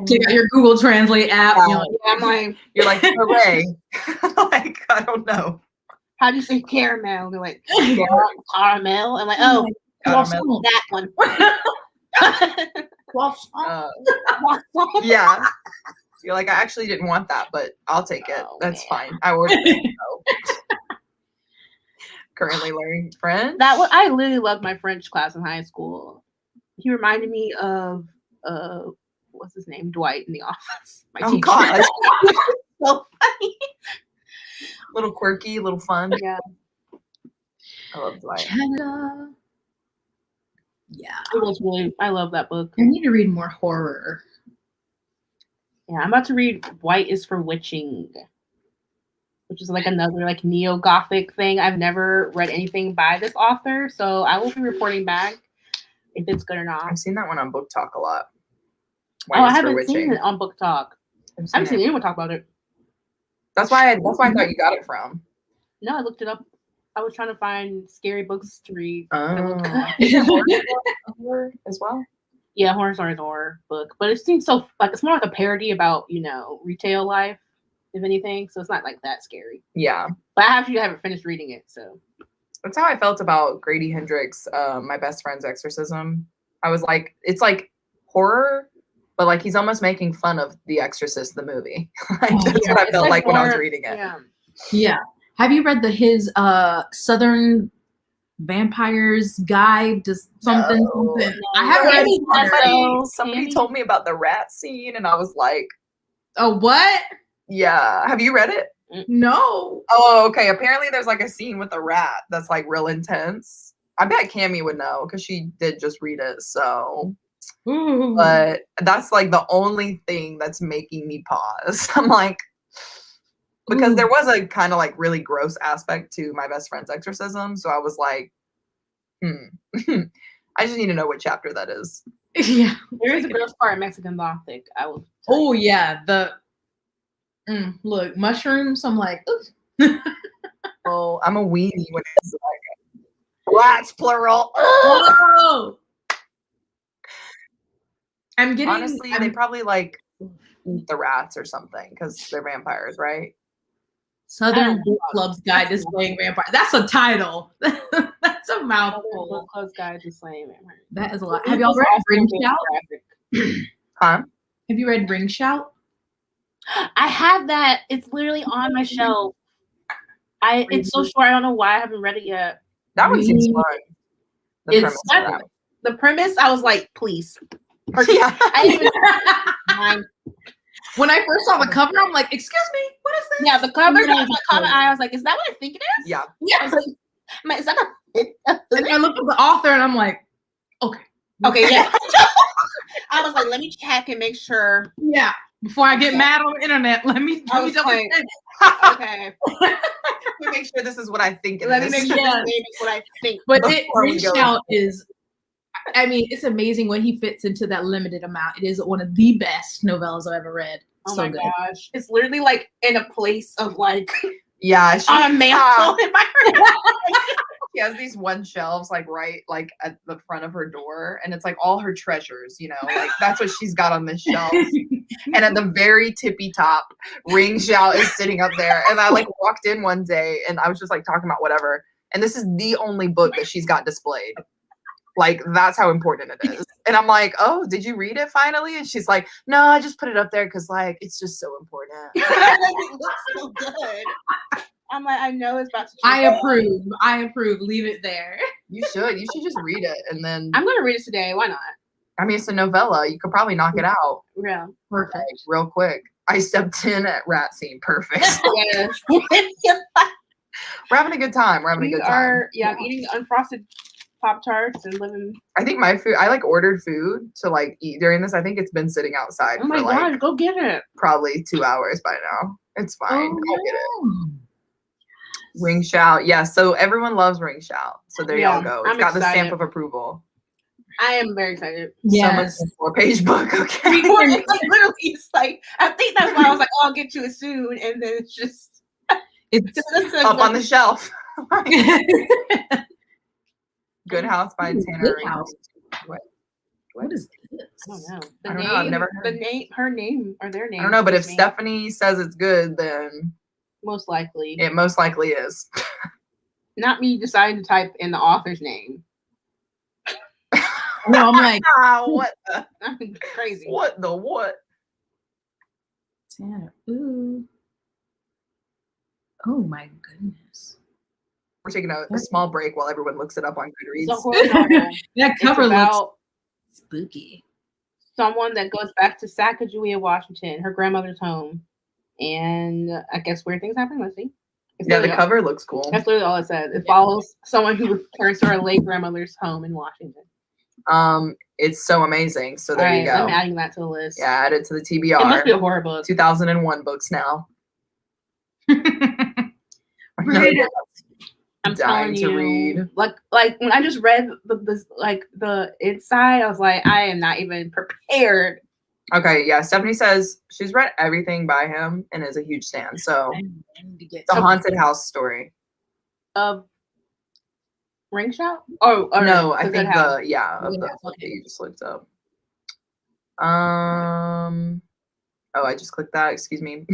C: take out your Google Translate app.
A: You're like, hooray. Like, I don't know.
B: How do you say caramel? They're like, caramel. I'm like, oh,
A: Caramel.
B: that one.
A: Yeah. You're like, I actually didn't want that, but I'll take it. That's fine. I ordered it. So. Currently learning French.
B: I literally loved my French class in high school. He reminded me of what's his name? Dwight in The Office. My teacher.
A: God.
B: So funny.
A: Little quirky, little fun.
B: Yeah.
A: I love Dwight.
C: Canada. Yeah.
B: It was really, I love that book.
C: I need to read more horror.
B: Yeah, I'm about to read White is for Witching, which is like another like neo-Gothic thing. I've never read anything by this author, so I will be reporting back if it's good or not.
A: I've seen that one on Book Talk a lot.
B: I haven't seen it on Book Talk. I haven't seen anyone talk about it.
A: That's why I thought you got it from.
B: No, I looked it up. I was trying to find scary books to read.
A: Is it horror as well?
B: Yeah, Horror Story is a horror book, but it seems so like it's more like a parody about retail life, if anything. So it's not like that scary.
A: Yeah,
B: but I actually haven't finished reading it, so
A: that's how I felt about Grady Hendrix, My Best Friend's Exorcism. I was like, it's like horror, but like he's almost making fun of The Exorcist, the movie. That's what I felt like when I was reading it.
C: Yeah. Have you read his Southern Vampires Guide to something?
A: No.
C: I haven't read it.
A: Somebody told me about the rat scene, and I was like,
C: "Oh, what?
A: Yeah." Have you read it?
C: No.
A: Oh, okay. Apparently, there's like a scene with a rat that's like real intense. I bet Cammie would know because she did just read it. So, but that's like the only thing that's making me pause. I'm like. Because there was a kind of like really gross aspect to My Best Friend's Exorcism. So I was like, I just need to know what chapter that is.
C: Yeah.
B: There is a gross part in Mexican Gothic. I will.
C: Oh, yeah. Look, mushrooms. I'm like,
A: Oh, I'm a weenie when it's like rats, plural.
C: Oh!
A: Honestly, they probably like eat the rats or something because they're vampires, right?
C: Southern Book Club's Guide to Slaying Vampires. That's a title. That's a mouthful.
B: Book Club's Guide to Slaying Vampires.
C: That is a lot. Have y'all read Ring Shout?
A: Huh?
C: Have you read Ring Shout?
B: I have that. It's literally on my shelf. It's so short. I don't know why I haven't read it yet.
A: That one seems fun.
B: The premise. I was like, please.
A: Yeah.
C: When I first saw the cover, I'm like, excuse me, what is this?
B: Yeah, the cover, I was like, is that what I think it is?
A: Yeah.
B: Yeah. I was like, is that
C: and I looked at the author and I'm like, okay.
B: Okay, yeah. I was like, let me check and make sure.
C: Yeah. Before I get mad on the internet, let me double check.
B: Okay.
A: Let me make sure this is what I think it is.
B: Let me make sure this is what I think.
C: But Ring Shout is, I mean, it's amazing when he fits into that limited amount. It is one of the best novellas I've ever read.
B: Oh my gosh. It's literally like in a place of like
A: on
B: a mantle in my room.
A: She has these one shelves like right like at the front of her door, and it's like all her treasures, like that's what she's got on this shelf. And at the very tippy top, Ring Shout is sitting up there. And I like walked in one day and I was just like talking about whatever. And this is the only book that she's got displayed. Like, that's how important it is. And I'm like, oh, did you read it finally? And she's like, no, I just put it up there because, like, it's just so important.
B: It looks so good. I'm like, I know it's about to change.
C: I approve. Leave it there.
A: You should just read it. And then
B: I'm going to read it today. Why not?
A: I mean, it's a novella. You could probably knock it out.
B: Yeah.
C: Perfect.
A: Like, real quick. I stepped in at rat scene. Perfect.
B: Yes.
A: We're having a good time. I'm eating
B: unfrosted Pop-Tarts and living.
A: I think my food, I like ordered food to like eat during this. I think it's been sitting outside
B: Oh my
A: for
B: God,
A: like
B: go get it.
A: probably 2 hours by now. It's fine.
C: Oh,
A: I'll get it. Ring shout. Yeah, so everyone loves ring shout. So there y'all go. It's
B: I'm
A: got the
B: excited.
A: stamp of approval.
B: I am very excited.
C: Yes.
A: So much 4-page book. Okay.
B: It's like, literally, it's like, I think that's why I was like, oh, I'll get to it soon. And then it's just
C: It's
A: up on the shelf. Good House by Tanner.
C: What is this?
B: I don't know.
A: I don't know. I've never heard.
B: Her name or their name.
A: I don't know, but if Stephanie says it's good, then
B: most likely
A: it most likely is.
B: Not me deciding to type in the author's name.
C: No, I'm like,
A: what the?
B: I'm crazy.
A: What the what?
C: Tanner. Ooh. Oh my goodness.
A: We're taking a small break while everyone looks it up on Goodreads.
B: It's a horror novel.
C: That cover looks spooky.
B: Someone that goes back to Sacagawea, Washington, her grandmother's home, and I guess weird things happen. Let's see.
A: Yeah, the cover looks cool.
B: That's literally all it says. It follows someone who returns to her late grandmother's home in Washington.
A: It's so amazing. So there you go.
B: I'm adding that to the list.
A: Yeah, add it to the TBR.
B: It must be a horror book.
A: 2001 books now.
B: I'm dying to read. Like when I just read the inside, I was like, I am not even prepared.
A: Okay, yeah. Stephanie says she's read everything by him and is a huge fan. So it's a haunted house story.
B: Of Ring Shout? Oh
A: no, I think of the book that you just looked up. Oh, I just clicked that. Excuse me.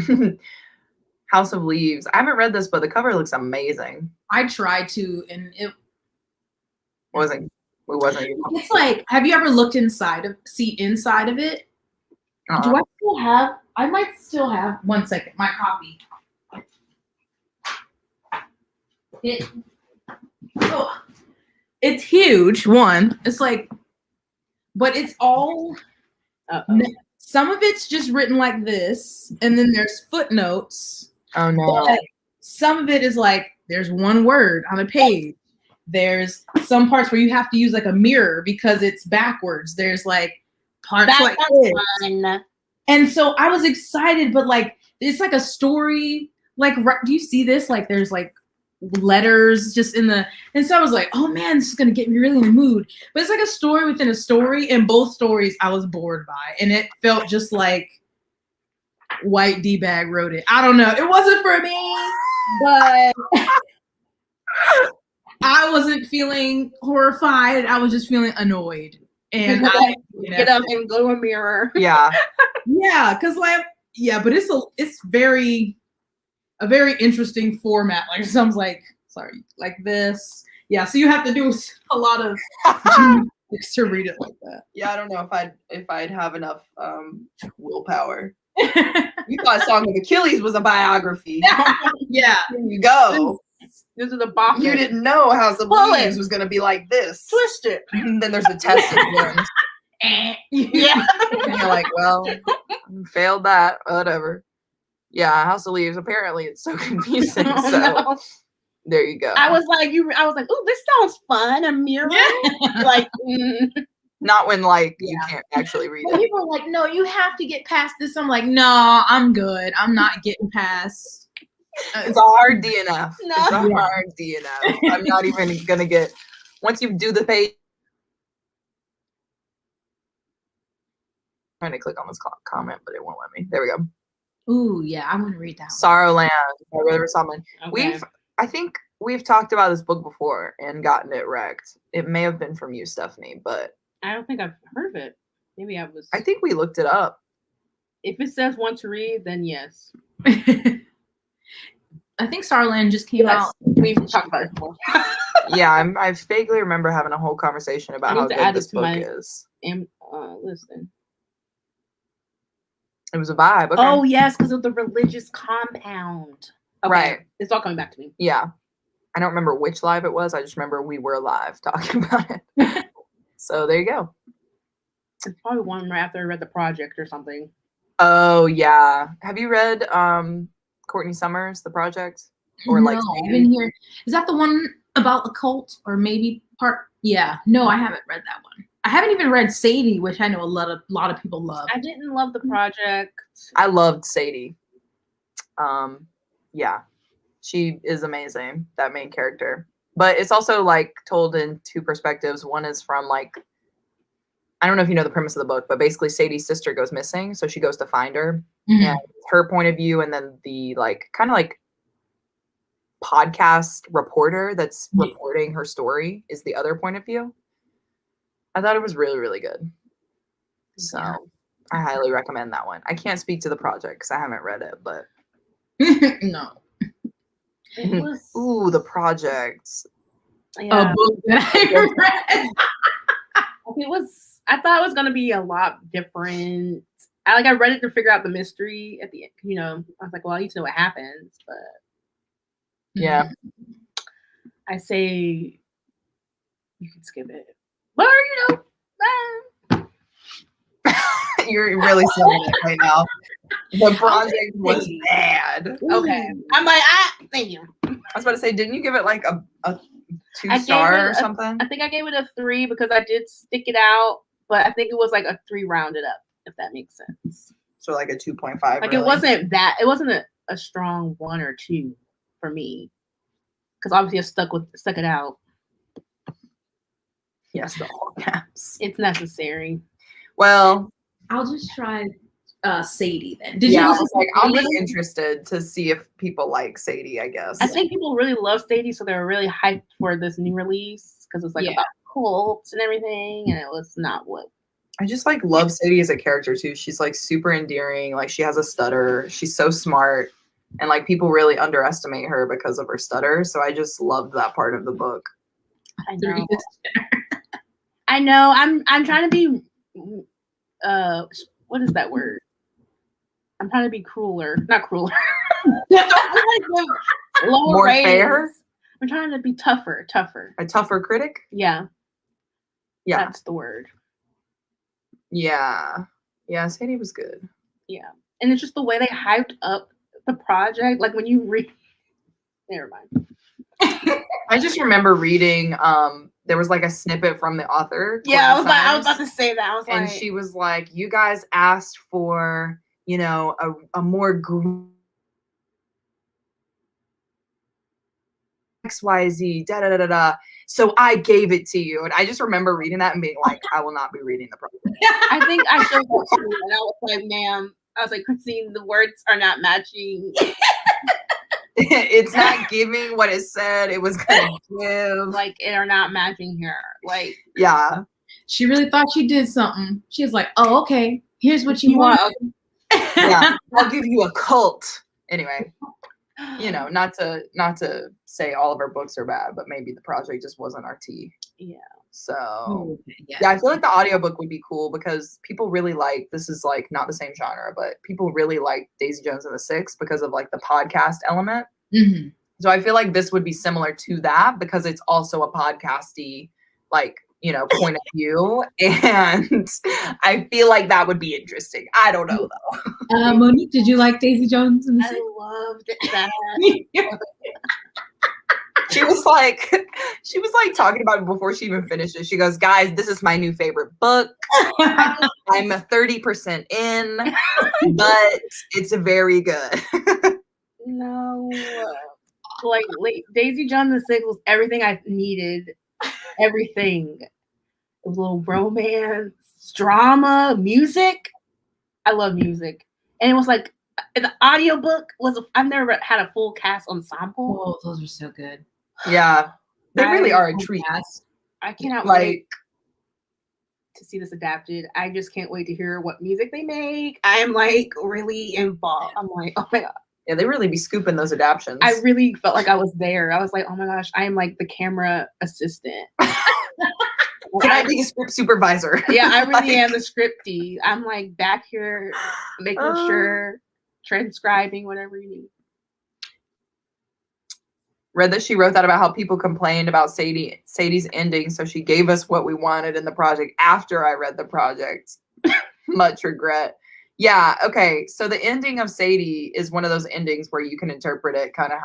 A: House of Leaves. I haven't read this, but the cover looks amazing.
C: I tried to, and it
A: wasn't.
C: It's like, have you ever looked inside of it? Do I still have? I might still have. 1 second, my copy. It's huge. One, it's like, but it's all. Some of it's just written like this, and then there's footnotes.
A: Oh no.
C: But some of it is like there's one word on a page. There's some parts where you have to use like a mirror because it's backwards. There's like parts like this. Fun. And so I was excited, but like it's like a story. Like, do you see this? Like there's like letters just in the, and so I was like, oh man, this is gonna get me really in the mood. But it's like a story within a story, and both stories I was bored by, and it felt just like white D-bag wrote it. I don't know, it wasn't for me, but I wasn't feeling horrified. I was just feeling annoyed, and
B: get up and go to a mirror.
A: Yeah,
C: because like but it's a very interesting format. Like sounds like this. Yeah, so you have to do a lot of to read it like that.
A: Yeah, I don't know if I'd have enough willpower. You thought Song of Achilles was a biography.
C: Yeah.
A: Here you go.
B: This is a box.
A: You didn't know House of Leaves was gonna be like this.
B: Twist it.
A: And then there's a test at the end.
B: Yeah.
A: And you're like, well, failed that. Whatever. Yeah, House of Leaves. Apparently, it's so confusing. There you go.
B: I was like, oh, this sounds fun. A mirror. Like,
A: not when you can't actually read it.
C: People are like, no, you have to get past this. I'm like, no, I'm good. I'm not getting past.
A: It's a hard DNF. No. It's a hard DNF. I'm not even gonna get. Once you do the page. I'm trying to click on this comment, but it won't let me. There we go.
C: Ooh, yeah, I want to read that.
A: Sorrowland by River Solomon.
B: Okay.
A: I think we've talked about this book before and gotten it wrecked. It may have been from you, Stephanie, but
B: I don't think I've heard of it. Maybe I was.
A: I think we looked it up.
B: If it says want to read, then yes.
C: I think Starland just came out.
B: We've talked about it before.
A: Yeah, I vaguely remember having a whole conversation about how good this book is.
B: Listen.
A: It was a vibe. Okay.
B: Oh yes, because of the religious compound. Okay.
A: Right.
B: It's all coming back to me.
A: Yeah. I don't remember which live it was. I just remember we were live talking about it. So there you go.
B: It's probably one right after I read The Project or something.
A: Oh yeah. Have you read Courtney Summers, The Project? Or
C: no, I didn't hear. Is that the one about the cult or maybe part? Yeah. No, I haven't read that one. I haven't even read Sadie, which I know a lot of people love.
B: I didn't love The Project.
A: I loved Sadie. Yeah. She is amazing, that main character. But it's also like told in two perspectives. One is from like, I don't know if you know the premise of the book, but basically Sadie's sister goes missing, so she goes to find her. Mm-hmm. And her point of view, and then the like kind of like podcast reporter that's reporting her story is the other point of view. I thought it was really, really good. So I highly recommend that one. I can't speak to The Project because I haven't read it, but
C: no.
B: It was...
A: Ooh, The Project.
B: Yeah.
C: A book that I read.
B: I thought it was gonna be a lot different. I read it to figure out the mystery at the end. You know, I was like, well, I need to know what happens, but
A: yeah.
B: I say you can skip it. But you know,
A: you're really selling it right now. The Project was bad.
B: Okay. I'm like, thank you.
A: I was about to say, didn't you give it like a 2-star or something?
B: I think I gave it a 3 because I did stick it out, but I think it was like a 3 rounded up, if that makes sense.
A: So like a 2.5.
B: Like
A: really?
B: it wasn't a strong 1 or 2 for me. Because obviously I stuck it out.
A: Yes, the all caps.
B: It's necessary.
A: Well,
C: I'll just try Sadie then.
A: I'll be interested to see if people like Sadie, I guess.
B: I think people really love Sadie, so they're really hyped for this new release because it's like about cults and everything, and it was not what.
A: I just like love Sadie as a character too. She's like super endearing. Like she has a stutter. She's so smart, and like people really underestimate her because of her stutter. So I just loved that part of the book.
B: I know. I know. I'm trying to be. What is that word? I'm trying to be not crueler.
A: More fair.
B: I'm trying to be tougher.
A: A tougher critic.
B: Yeah. That's the word.
A: Yeah. Sadie was good.
B: Yeah, and it's just the way they hyped up the project. Like when you read, never mind.
A: I just remember reading. There was like a snippet from the author.
B: Yeah, I was about to say that.
A: And she was like, "You guys asked for, you know, a more XYZ, da da da da. So I gave it to you." And I just remember reading that and being like, "I will not be reading the project."
B: I think I showed that to you, and I was like, "Ma'am," I was like, "Christine, the words are not matching."
A: It's not giving what it said it was gonna give.
B: Like, it are not matching here. Like,
A: yeah.
C: She really thought she did something. She was like, "Oh, okay. Here's what you want."
A: Yeah, I'll give you a cult. Anyway, you know, not to say all of our books are bad, but maybe The Project just wasn't our tea.
B: Yeah.
A: So I feel like the audiobook would be cool because people really like, this is like not the same genre, but people really like Daisy Jones and the Six because of like the podcast element.
C: Mm-hmm.
A: So I feel like this would be similar to that because it's also a podcasty, like, you know, point of view. And I feel like that would be interesting. I don't know though.
C: Monique, did you like Daisy Jones and the Six?
B: I loved that.
A: She was like talking about it before she even finished it. She goes, "Guys, this is my new favorite book. I'm 30% in, but it's very good."
B: No. Like Daisy Jones and the Six was everything I needed. Everything. It was a little romance, drama, music. I love music. And it was like the audiobook I've never had a full cast ensemble.
C: Oh, those are so good.
A: Yeah. They really are a treat.
B: I cannot wait to see this adapted. I just can't wait to hear what music they make. I am like really involved. I'm like, oh my God.
A: Yeah, they really be scooping those adaptions.
B: I really felt like I was there. I was like, oh my gosh, I am like the camera assistant.
A: Can I be the script supervisor?
B: Yeah, I really am the scripty. I'm like back here making sure, transcribing, whatever you need.
A: Read that she wrote that about how people complained about Sadie's ending, so she gave us what we wanted in the project after I read the project. Much regret. Yeah, okay. So the ending of Sadie is one of those endings where you can interpret it kind of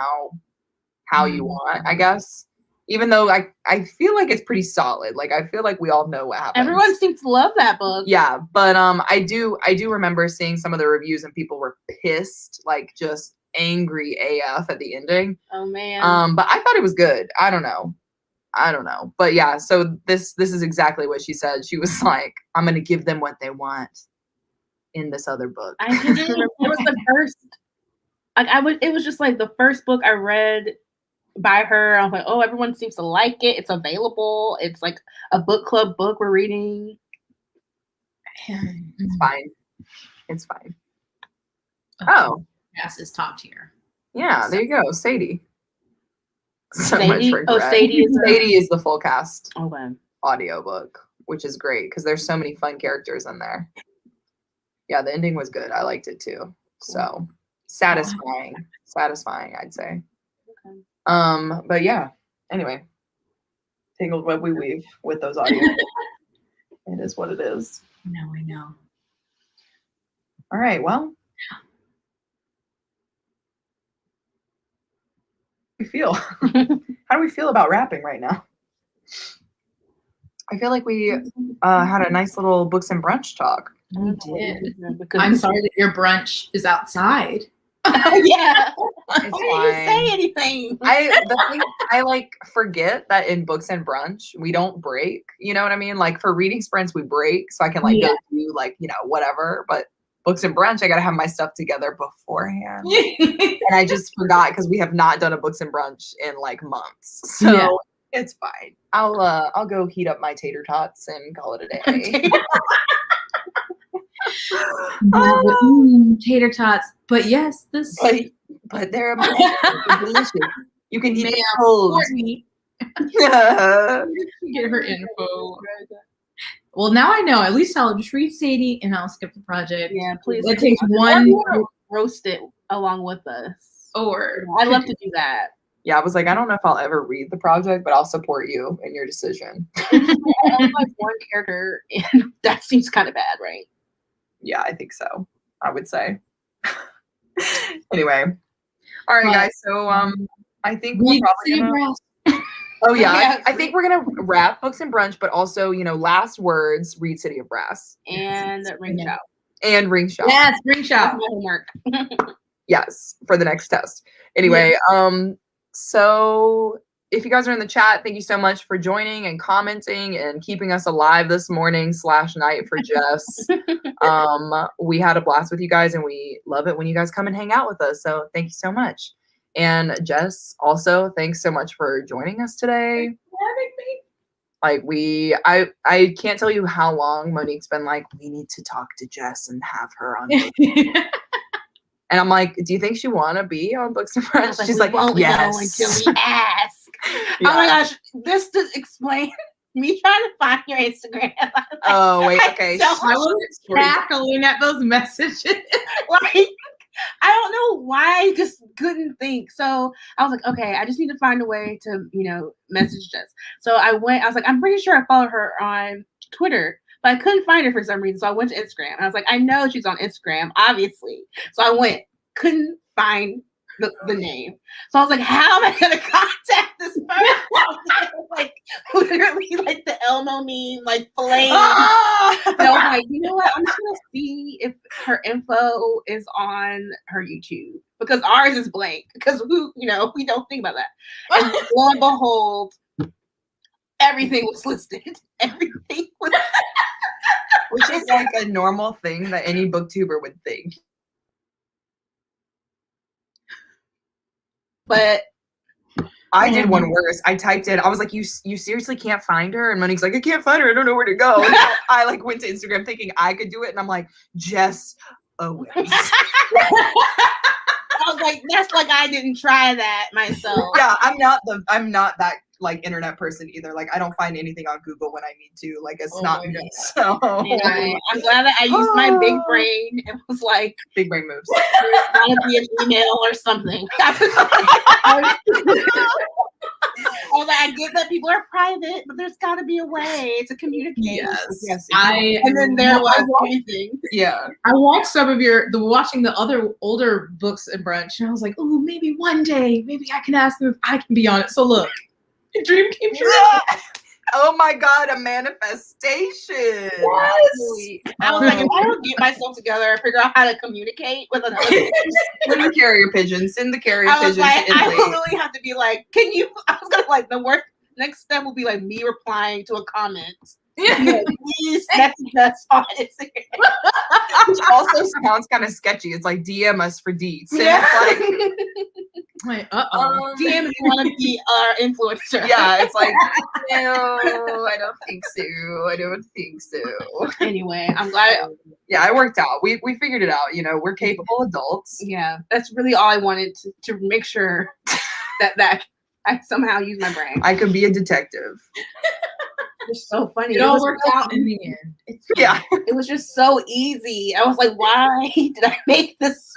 A: how you want, I guess. Even though I feel like it's pretty solid. Like I feel like we all know what happens.
B: Everyone seems to love that book.
A: Yeah, but I do remember seeing some of the reviews and people were pissed, like just angry AF at the ending.
B: Oh man.
A: But I thought it was good. I don't know. But yeah, so this is exactly what she said. She was like, I'm gonna give them what they want in this other book.
B: I just remember it was the first, like it was just like the first book I read by her. I was like, oh, everyone seems to like it. It's available. It's like a book club book we're reading.
A: It's fine. It's fine. Oh.
C: Yes, is top tier.
A: Yeah, there you go. Sadie. So
B: Sadie?
A: much regret.
B: Oh, Sadie
A: is the full cast
B: okay.
A: audiobook, which is great because there's so many fun characters in there. Yeah, the ending was good. I liked it too. Cool. So satisfying, I'd say. Okay. But yeah. Anyway, tangled web we weave with those audio. It is what it is.
C: No, I know.
A: All right. Well. How do we feel? How do we feel about rapping right now? I feel like we had a nice little books and brunch talk.
C: We did. I'm sorry that your brunch is outside.
B: Yeah.
A: Why
B: didn't you say anything?
A: I like forget that in books and brunch we don't break. You know what I mean? Like for reading sprints we break, so I can like go do like whatever. But books and brunch, I gotta have my stuff together beforehand. And I just forgot because we have not done a books and brunch in like months. So it's fine. I'll go heat up my tater tots and call it a day.
C: Tater tots. But yes, this
A: but they're amazing. They're delicious. You can eat them cold.
C: Get her info. Well, now I know. At least I'll just read Sadie and I'll skip the project.
B: Yeah, please.
C: It takes one
B: roast it along with us.
C: Or
B: I'd love to do that.
A: Yeah, I was like, I don't know if I'll ever read the project, but I'll support you in your decision.
B: I only like one character, and that seems kind of bad, right?
A: Yeah, I think so. I would say. Anyway, all right, guys. So I think we're probably gonna. Oh yeah, I think we're gonna wrap books and brunch, but also last words. Read City of Brass
B: and Ring Shout.
A: And Ring Shout.
C: Yes, Ring Shout.
B: That's my homework.
A: Yes, for the next test. Anyway, so if you guys are in the chat, thank you so much for joining and commenting and keeping us alive this morning / night for Jess. We had a blast with you guys and we love it when you guys come and hang out with us. So thank you so much. And Jess, also, thanks so much for joining us today.
C: Thanks for having me.
A: Like I can't tell you how long Monique's been like, we need to talk to Jess and have her on. And I'm like, do you think she want to be on Books and Brunch? She's like, yes.
B: Until we ask. Yeah. Oh my gosh, this to explain me trying to find your Instagram.
A: Oh wait, okay.
C: I was cackling at those messages.
B: Like, I don't know why I just couldn't think. So I was like, okay, I just need to find a way to, message Jess. So I was like, I'm pretty sure I followed her on Twitter, but I couldn't find her for some reason. So I went to Instagram and I was like, I know she's on Instagram, obviously. So I couldn't find the name. So I was like, how am I going to contact this person? Like, literally, like the Elmo meme, like flame. And I was like, you know what? I'm just going to see if her info is on her YouTube because ours is blank because we don't think about that. And lo and behold, everything was listed. Everything was
A: which is like a normal thing that any booktuber would think.
B: But
A: I did one worse. I typed in, I was like, you seriously can't find her? And Monique's like, I can't find her. I don't know where to go. And I like went to Instagram thinking I could do it. And I'm like, Jess Owens.
B: I was like, that's like I didn't try that myself.
A: Yeah, I'm not that like internet person either. Like I don't find anything on Google when I need to. Like it's not
C: my
A: me.
C: God.
A: So
B: I'm glad that I used my big brain and was like,
A: big brain moves.
B: there's gotta be an email or something. I was like, I get that people are private, but there's got to be a way to communicate.
A: Yes.
B: And then there was anything.
A: Yeah.
C: I watched some of watching the other older books and brunch, and I was like, oh, maybe one day, maybe I can ask them if I can be on it. So look, your dream came true.
A: Oh my God, a manifestation.
C: Yes.
B: I was like, if I don't get myself together and figure out how to communicate with another person,
A: Send the carrier pigeon. Send the carrier
B: I was
A: pigeon
B: like,
A: to
B: I
A: Italy.
B: literally have to be like, can you? I was gonna like the worst. Next step will be like me replying to a comment.
C: Yeah.
B: Please message us on Instagram.
A: Which also sounds kind of sketchy. It's like DM us for deets. And it's like,
C: Like, uh-oh.
B: DM if you want to be our influencer.
A: yeah, it's like, no, I don't think so. I don't think so.
B: Anyway, I'm glad.
A: Yeah, it worked out. We figured it out. You know, we're capable adults.
B: Yeah, that's really all I wanted to make sure that I somehow use my brain.
A: I could be a detective.
B: It's so funny.
C: It all worked out in the end.
A: Yeah.
B: It was just so easy. I was like, why did I make this?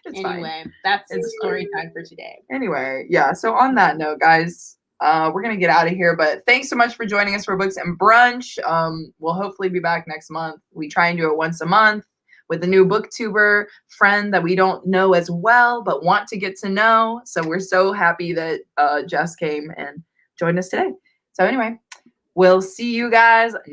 A: It's
B: Anyway,
A: fine.
B: that's
A: It's
B: the story time for today.
A: Anyway, yeah. So on that note, guys, we're gonna get out of here. But thanks so much for joining us for Books and Brunch. We'll hopefully be back next month. We try and do it once a month with a new booktuber friend that we don't know as well, but want to get to know. So we're so happy that Jess came and joined us today. So anyway, we'll see you guys next